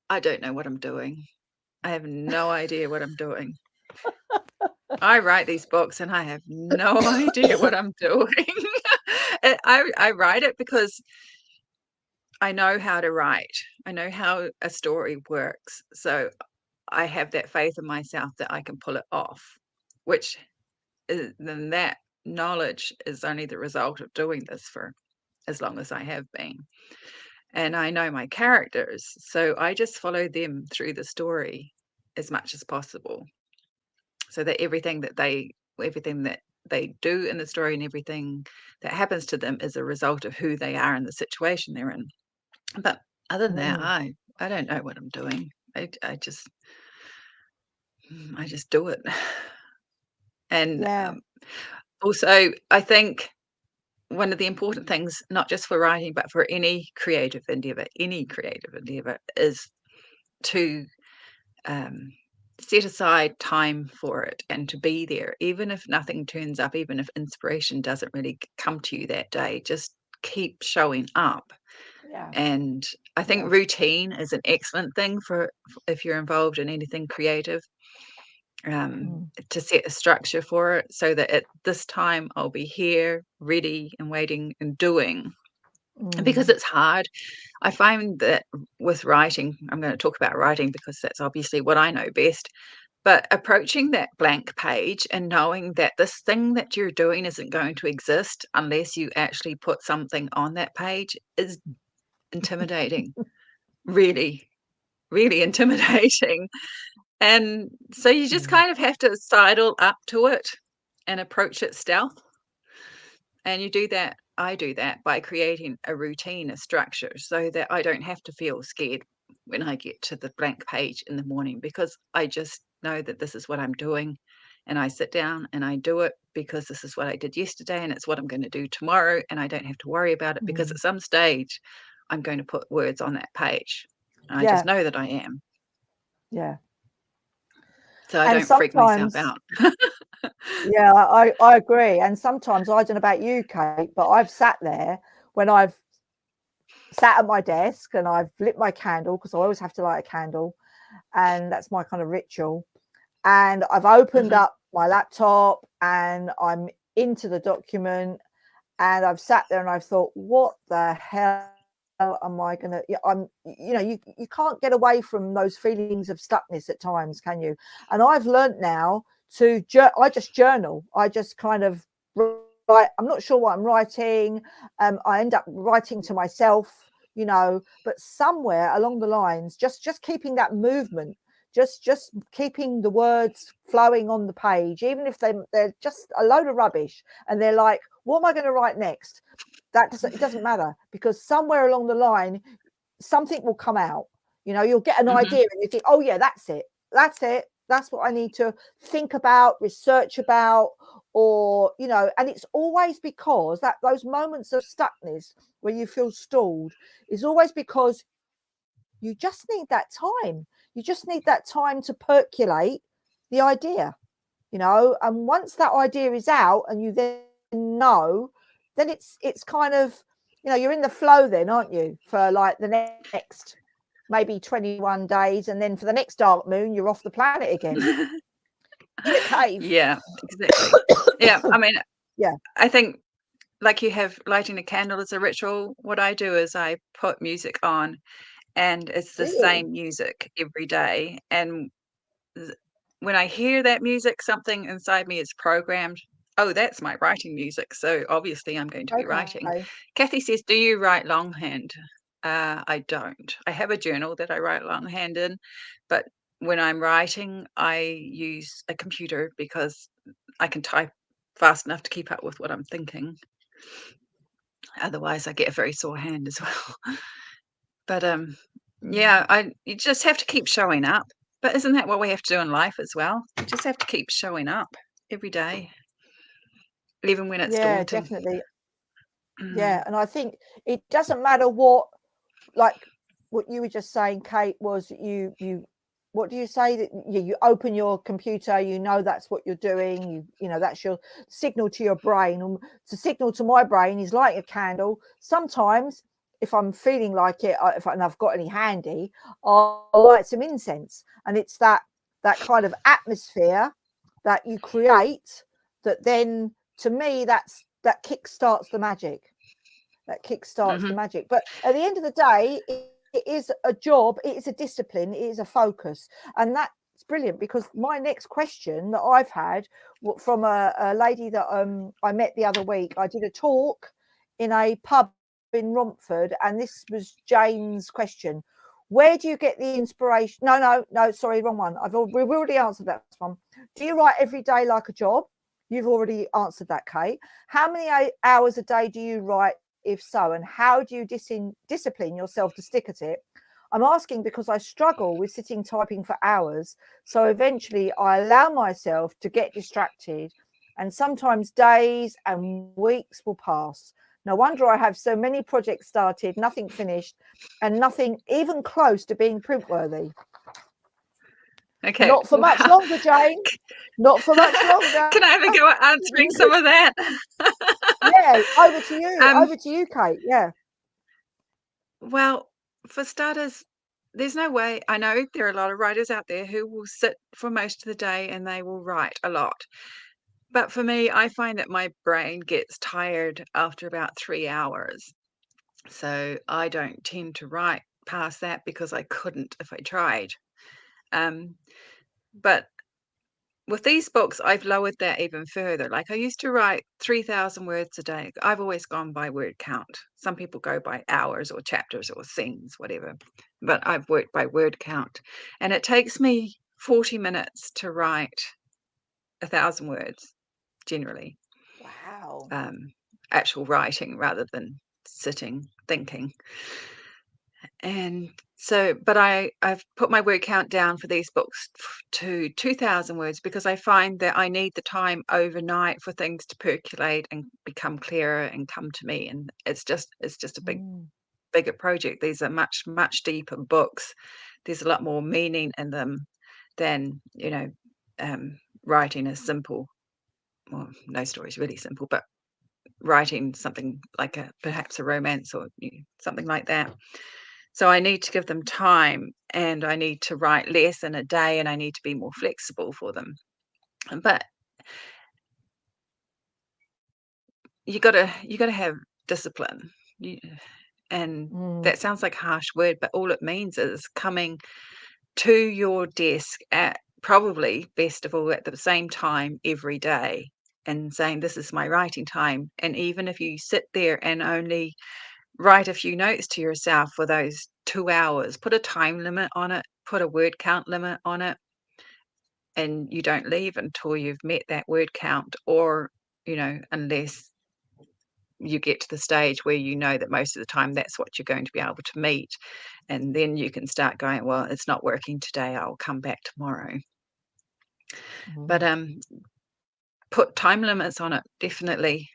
I don't know what I'm doing. I have no idea what I'm doing. I write these books and I have no idea what I'm doing. I write it because I know how to write. I know how a story works. So I have that faith in myself that I can pull it off, which then that knowledge is only the result of doing this for as long as I have been. And I know my characters, so I just follow them through the story as much as possible, so that everything that they do in the story and everything that happens to them is a result of who they are and the situation they're in. But other than that, I don't know what I'm doing. I just do it. And Yeah. also, I think one of the important things, not just for writing, but for any creative endeavor, is to set aside time for it and to be there, even if nothing turns up, even if inspiration doesn't really come to you that day. Just keep showing up. Yeah. And I think Yeah. routine is an excellent thing for if you're involved in anything creative. To set a structure for it, so that at this time I'll be here, ready and waiting and doing. And because it's hard, I find that with writing, I'm going to talk about writing because that's obviously what I know best. But approaching that blank page and knowing that this thing that you're doing isn't going to exist unless you actually put something on that page is intimidating. Really, really intimidating. And so you just kind of have to sidle up to it and approach it stealth. And you do that, I do that by creating a routine, a structure, so that I don't have to feel scared when I get to the blank page in the morning, because I just know that this is what I'm doing. And I sit down and I do it because this is what I did yesterday and it's what I'm going to do tomorrow. And I don't have to worry about it because at some stage I'm going to put words on that page. And I just Yeah. know that I am. Yeah. So I And don't freak myself sometimes, out. yeah, I agree. And sometimes, I don't know about you, Kate, but I've sat there when I've sat at my desk and I've lit my candle, because I always have to light a candle, and that's my kind of ritual. And I've opened Mhm. up my laptop and I'm into the document, and I've sat there and I've thought, what the hell am I gonna, you can't get away from those feelings of stuckness at times, can you? And I've learned now to I just journal. I just kind of write. I'm not sure what I'm writing. I end up writing to myself, but somewhere along the lines, just keeping that movement, just keeping the words flowing on the page, even if they're just a load of rubbish and they're like, what am I going to write next? It doesn't matter, because somewhere along the line something will come out. You'll get an Mhm. idea and you think, oh yeah, that's it, that's what I need to think about, research about, or and it's always because that those moments of stuckness where you feel stalled is always because you just need that time. You just need that time to percolate the idea, and once that idea is out and you then know, then it's kind of, you're in the flow then, aren't you, for like the next maybe 21 days, and then for the next dark moon you're off the planet again in a cave. Yeah, exactly. Yeah, I mean, Yeah. I think like you have lighting a candle as a ritual, what I do is I put music on and it's Do the you? same music every day. And th- when I hear that music, something inside me is programmed. Oh, that's my writing music. So obviously I'm going to be writing. Okay. Kathy says, do you write longhand? I don't. I have a journal that I write longhand in, but when I'm writing, I use a computer because I can type fast enough to keep up with what I'm thinking. Otherwise, I get a very sore hand as well. But yeah, you just have to keep showing up. But isn't that what we have to do in life as well? You just have to keep showing up every day, even when it's Yeah, daunting. definitely. Mm. Yeah, and I think it doesn't matter what, like what you were just saying, Kate, was you what do you say, that you open your computer, that's what you're doing, that's your signal to your brain. And the signal to my brain is lighting a candle. Sometimes if I'm feeling like it, and I've got any handy, I'll light some incense, and it's that kind of atmosphere that you create, that then, to me, that kick starts the magic. That kickstarts the Hmm. magic. But at the end of the day, it is a job, it is a discipline, it is a focus. And it's brilliant, because my next question that I've had from a lady that I met the other week, I did a talk in a pub in Romford, and this was Jane's question. Where do you get the inspiration? No, sorry, wrong one. We've already answered that one. Do you write every day like a job? You've already answered that, Kate. How many hours a day do you write, if so, and how do you discipline yourself to stick at it? I'm asking because I struggle with sitting typing for hours, so eventually I allow myself to get distracted, and sometimes days and weeks will pass. No wonder I have so many projects started, nothing finished, and nothing even close to being print worthy. Okay. Not for much longer, Jane. Not for much longer. Can I have a go at answering some of that? Yeah, over to you. Over to you, Kate. Yeah. Well, for starters, there's no way. I know there are a lot of writers out there who will sit for most of the day and they will write a lot. But for me, I find that my brain gets tired after about 3 hours. So I don't tend to write past that because I couldn't if I tried. But with these books, I've lowered that even further. Like, I used to write 3,000 words a day. I've always gone by word count. Some people go by hours or chapters or scenes, whatever. But I've worked by word count. And it takes me 40 minutes to write 1,000 words, generally. Wow. Actual writing rather than sitting thinking. And so, but I've put my word count down for these books to 2,000 words because I find that I need the time overnight for things to percolate and become clearer and come to me. And it's just a bigger project. These are much deeper books. There's a lot more meaning in them than, writing a simple, well, no story is really simple, but writing something like perhaps a romance or something like that. So I need to give them time, and I need to write less in a day, and I need to be more flexible for them. But you gotta have discipline. And that sounds like a harsh word, but all it means is coming to your desk at probably best of all at the same time every day and saying, this is my writing time. And even if you sit there and only write a few notes to yourself for those 2 hours, put a time limit on it, put a word count limit on it, and you don't leave until you've met that word count, or, unless you get to the stage where you know that most of the time that's what you're going to be able to meet. And then you can start going, well, it's not working today, I'll come back tomorrow. But put time limits on it, definitely.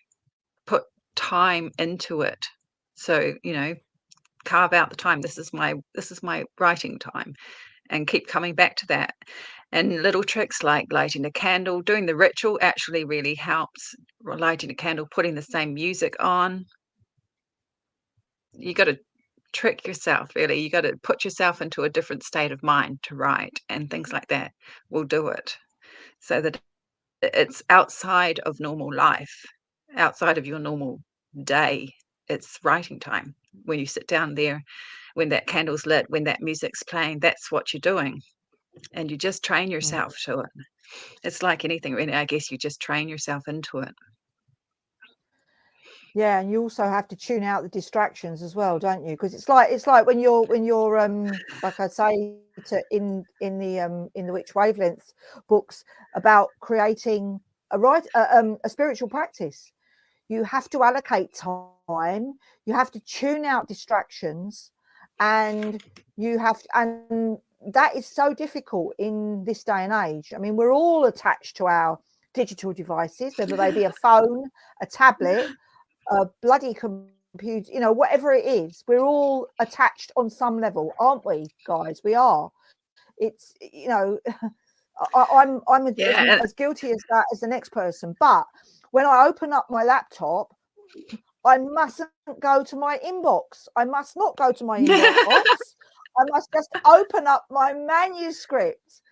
Put time into it. So, carve out the time. This is my writing time, and keep coming back to that. And little tricks like lighting a candle, doing the ritual actually really helps. Lighting a candle, putting the same music on. You got to trick yourself, really. You got to put yourself into a different state of mind to write, and things like that will do it. So that it's outside of normal life, outside of your normal day. It's writing time. When you sit down there, when that candle's lit, when that music's playing, that's what you're doing. And you just train yourself to it. It's like anything, really. I guess you just train yourself into it. Yeah, and you also have to tune out the distractions as well, don't you? Because it's like when you're like I say in the Witch Wavelength books about creating a spiritual practice. You have to allocate time, you have to tune out distractions, and and that is so difficult in this day and age. I mean, we're all attached to our digital devices, whether they be a phone, a tablet, a bloody computer, whatever it is. We're all attached on some level, aren't we, guys? We are. It's I'm as guilty as that as the next person. But when I open up my laptop, I mustn't go to my inbox. I must not go to my inbox. I must just open up my manuscript.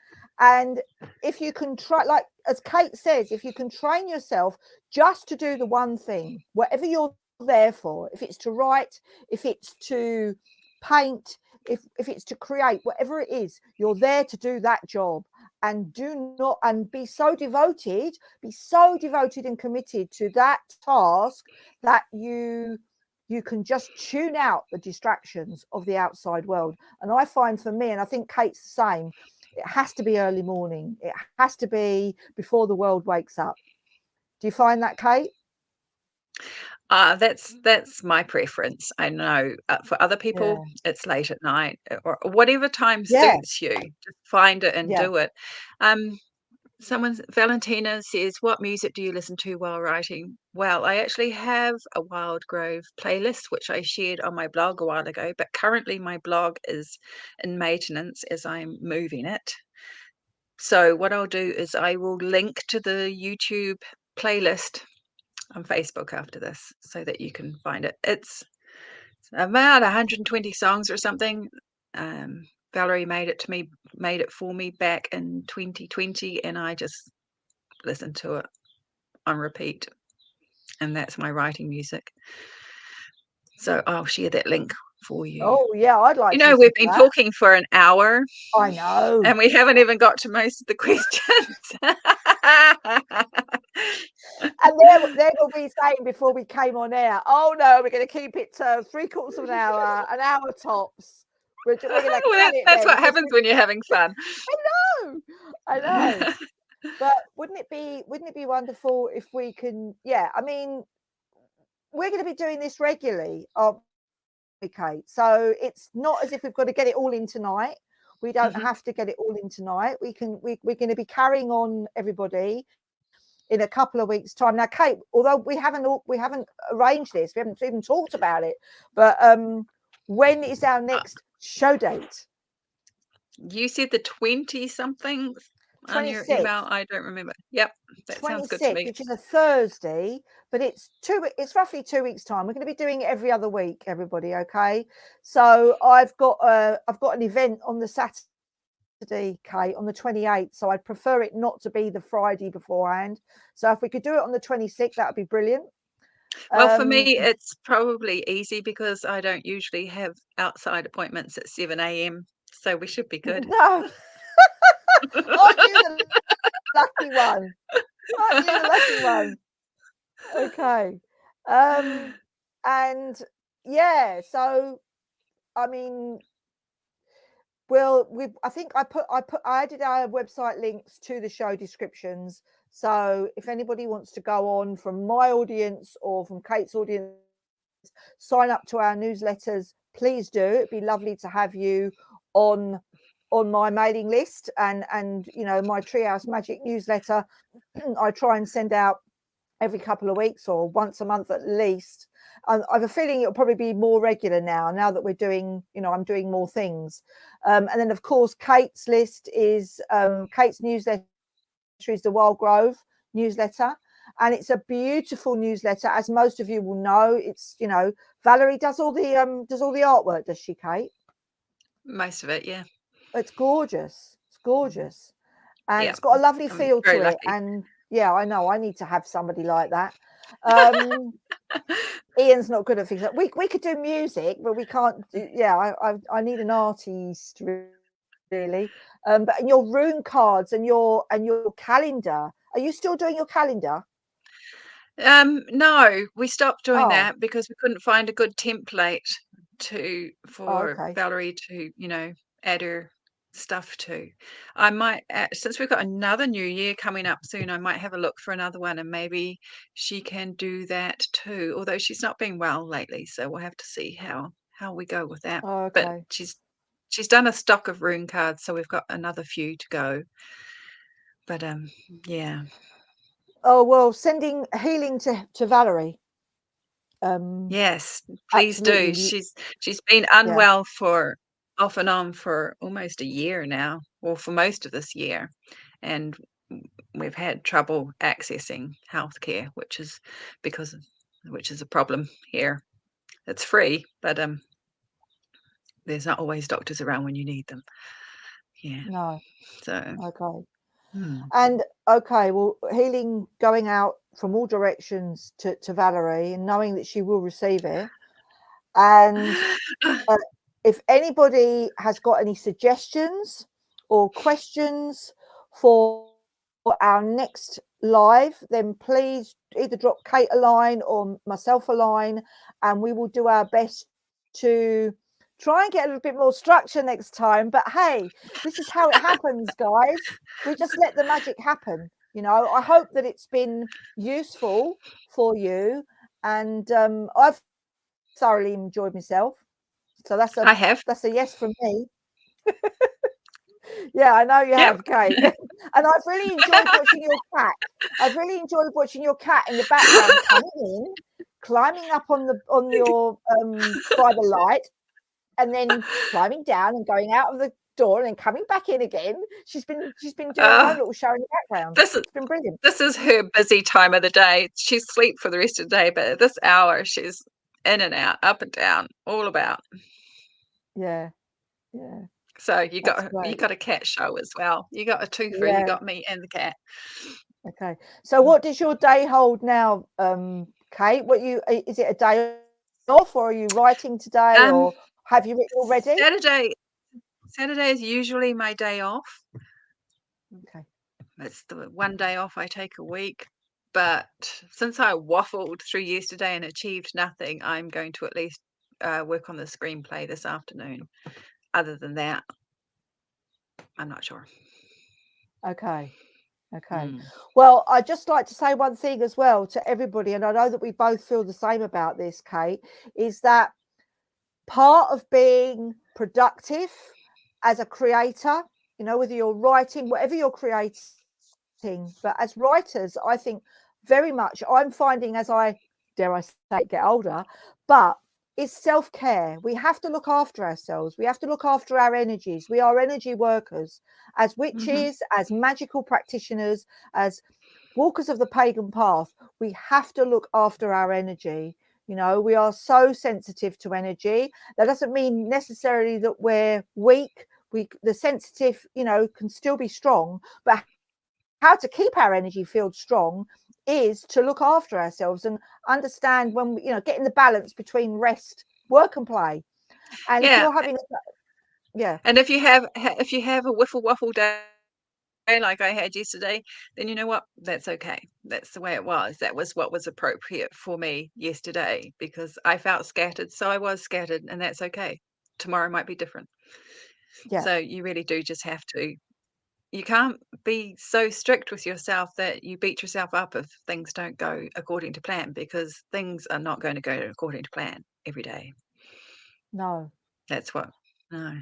And if you can try, like as Kate says, if you can train yourself just to do the one thing, whatever you're there for, if it's to write, if it's to paint, if it's to create, whatever it is, you're there to do that job. and be so devoted and committed to that task that you can just tune out the distractions of the outside world. And I find for me, and I think Kate's the same, it has to be early morning. It has to be before the world wakes up. Do you find that, Kate? That's my preference. I know for other people, it's late at night or whatever time suits you. Just find it and do it. Valentina says, what music do you listen to while writing? Well, I actually have a Wild Grove playlist, which I shared on my blog a while ago, but currently my blog is in maintenance as I'm moving it. So what I'll do is I will link to the YouTube playlist on Facebook after this so that you can find it. It's about 120 songs or something. Valerie made it for me back in 2020, and I just listened to it on repeat. And that's my writing music. So I'll share that link for you. Oh yeah, I'd like to. We've been talking for an hour. I know. And we haven't even got to most of the questions. And there will be saying before we came on air, oh no, we're going to keep it to 3/4 of an hour tops. We're going to cut it. That's what happens when you're having fun. I know. But wouldn't it be wonderful if we can? Yeah, I mean, we're going to be doing this regularly, aren't we, Kate? So it's not as if we've got to get it all in tonight. We don't have to get it all in tonight. We're going to be carrying on, everybody, in a couple of weeks' time. Now, Kate, although we haven't arranged this, we haven't even talked about it, but when is our next show date? You said the 20-something on your email. I don't remember. Yep, that sounds good to me. Which is a Thursday, but it's roughly 2 weeks' time. We're going to be doing it every other week, everybody. Okay, so I've got an event on the Saturday, Kate, on the 28th, so I'd prefer it not to be the Friday beforehand. So if we could do it on the 26th, that would be brilliant. Well, for me, it's probably easy because I don't usually have outside appointments at 7 a.m, so we should be good. No. Aren't you the lucky one? Aren't you the lucky one? Okay. And yeah, so I mean, well, I added our website links to the show descriptions. So if anybody wants to go on from my audience or from Kate's audience, sign up to our newsletters, please do. It'd be lovely to have you on my mailing list and my Treehouse Magic newsletter. I try and send out every couple of weeks or once a month at least. I have a feeling it'll probably be more regular now that we're doing, I'm doing more things. And then, of course, Kate's list is Kate's newsletter is the Wild Grove newsletter. And it's a beautiful newsletter, as most of you will know. It's, Valerie does all the artwork, does she, Kate? Most of it, yeah. It's gorgeous. It's gorgeous. And it's got a lovely feel to it. And yeah, I know. I need to have somebody like that. Ian's not good at things. We could do music, but we can't. I need an artist, really. But your rune cards and your calendar. Are you still doing your calendar? No, we stopped doing that because we couldn't find a good template for Valerie to, add her stuff to. I might, since we've got another new year coming up soon, I might have a look for another one, and maybe she can do that too. Although she's not been well lately, so we'll have to see how we go with that. But she's done a stock of rune cards, so we've got another few to go. But yeah. Oh well, sending healing to Valerie. Yes, please do. She's been unwell for off and on for almost a year now, or for most of this year, and we've had trouble accessing healthcare, which is a problem here. It's free, but there's not always doctors around when you need them. Yeah. No. So okay. And well, healing going out from all directions to Valerie, and knowing that she will receive it. And if anybody has got any suggestions or questions for our next live, then please either drop Kate a line or myself a line, and we will do our best to try and get a little bit more structure next time. But hey, this is how it happens, guys. We just let the magic happen. I hope that it's been useful for you, and I've thoroughly enjoyed myself. So I have. that's a yes from me. Yeah, I know you Yep. have, Kate. And I've really enjoyed watching your cat. I've really enjoyed watching your cat in the background coming in, climbing up on your by the light, and then climbing down and going out of the door and then coming back in again. She's been doing her own little show in the background. This is It's been brilliant. this is her busy time of the day. She's asleep for the rest of the day, but at this hour she's in and out, up and down, all about. Yeah, yeah, So you that's got great. a cat show as well. You got a twofer, you Yeah, got me and the cat. okay. So what does your day hold now, Kate? Is it a day off, or are you writing today, Um, or have you written already? Saturday Saturday is usually my day off. Okay. It's the one day off I take a week. But since I waffled through yesterday and achieved nothing, I'm going to at least work on the screenplay this afternoon. Other than that, I'm not sure. Okay. Okay. Mm. Well, I'd just like to say one thing as well to everybody, and I know that we both feel the same about this, Kate, is that part of being productive as a creator, whether you're writing, whatever you're creating, but as writers, I think very much I'm finding as I, dare I say, get older, but it's self-care. We have to look after ourselves. We have to look after our energies. We are energy workers as Hmm. witches, as magical practitioners, as walkers of the pagan path. We have to look after our energy. We are so sensitive to energy. That doesn't mean necessarily that we're weak. The sensitive, can still be strong, but how to keep our energy field strong is to look after ourselves and understand when we, getting the balance between rest, work and play. And if Yeah, you're having yeah, and if you have a wiffle waffle day like I had yesterday, then you know what? That's okay. That's the way it was. That was what was appropriate for me yesterday because I felt scattered, so I was scattered, and that's okay. Tomorrow might be different. yeah, So you really do just have to. You can't be so strict with yourself that you beat yourself up if things don't go according to plan because things are not going to go according to plan every day. no. That's what. No.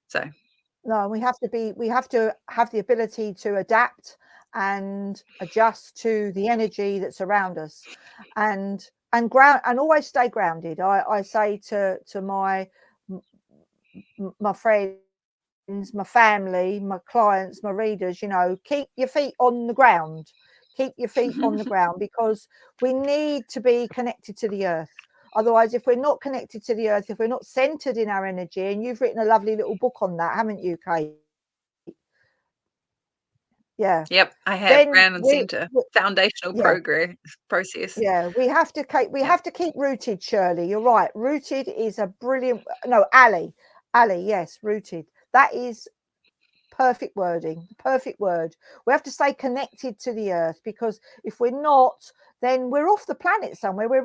So No, we have to have the ability to adapt and adjust to the energy that's around us, and ground, and always stay grounded. I say to my friends, my family, my clients, my readers, keep your feet on the ground. Keep your feet on the ground, because we need to be connected to the earth. Otherwise, if we're not connected to the earth, if we're not centered in our energy, and you've written a lovely little book on that, haven't you, Kate? Yeah. yep, I have Then ground and center foundational yeah, progress process. yeah, we Yep. have to keep rooted, Shirley. You're right. Rooted is a brilliant, no, Ali, yes, rooted. That is perfect wording, perfect word. We have to stay connected to the earth, because if we're not, then we're off the planet somewhere. We're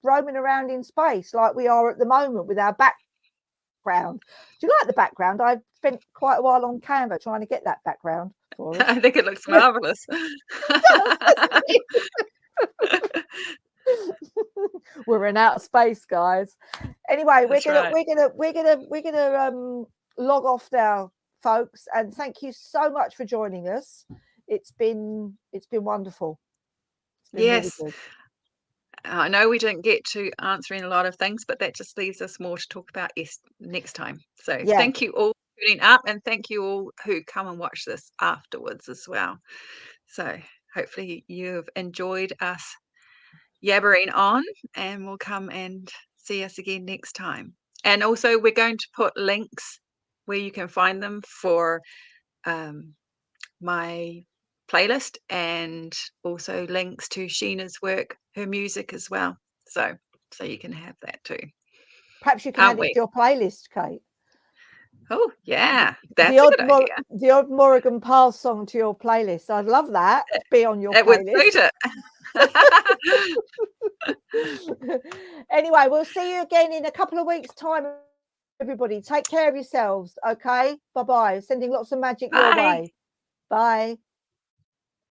roaming around in space like we are at the moment with our background. Do you like the background? I've spent quite a while on Canva trying to get that background for I us. think it looks marvelous. We're in outer space, guys. Anyway, That's right. we're gonna log off now, folks, and thank you so much for joining us. It's been wonderful. It's been really Yes. good. I know we didn't get to answering a lot of things, but that just leaves us more to talk about next time. So Yeah, thank you all for tuning up, and thank you all who come and watch this afterwards as well. So hopefully you've enjoyed us yabbering on, and will come and see us again next time. And also, we're going to put links where you can find them for um, my playlist, and also links to Sheena's work, her music as well. So you can have that too. perhaps you can Can't add it to wait. your playlist, Kate. Oh, yeah. That's The a odd good idea. the odd Morrigan Parr song to your playlist. I'd love that to be on your It would playlist. suit it. Anyway, we'll see you again in a couple of weeks' time, everybody. Take care of yourselves, okay? Bye-bye. Sending lots of magic your Bye. way. Bye.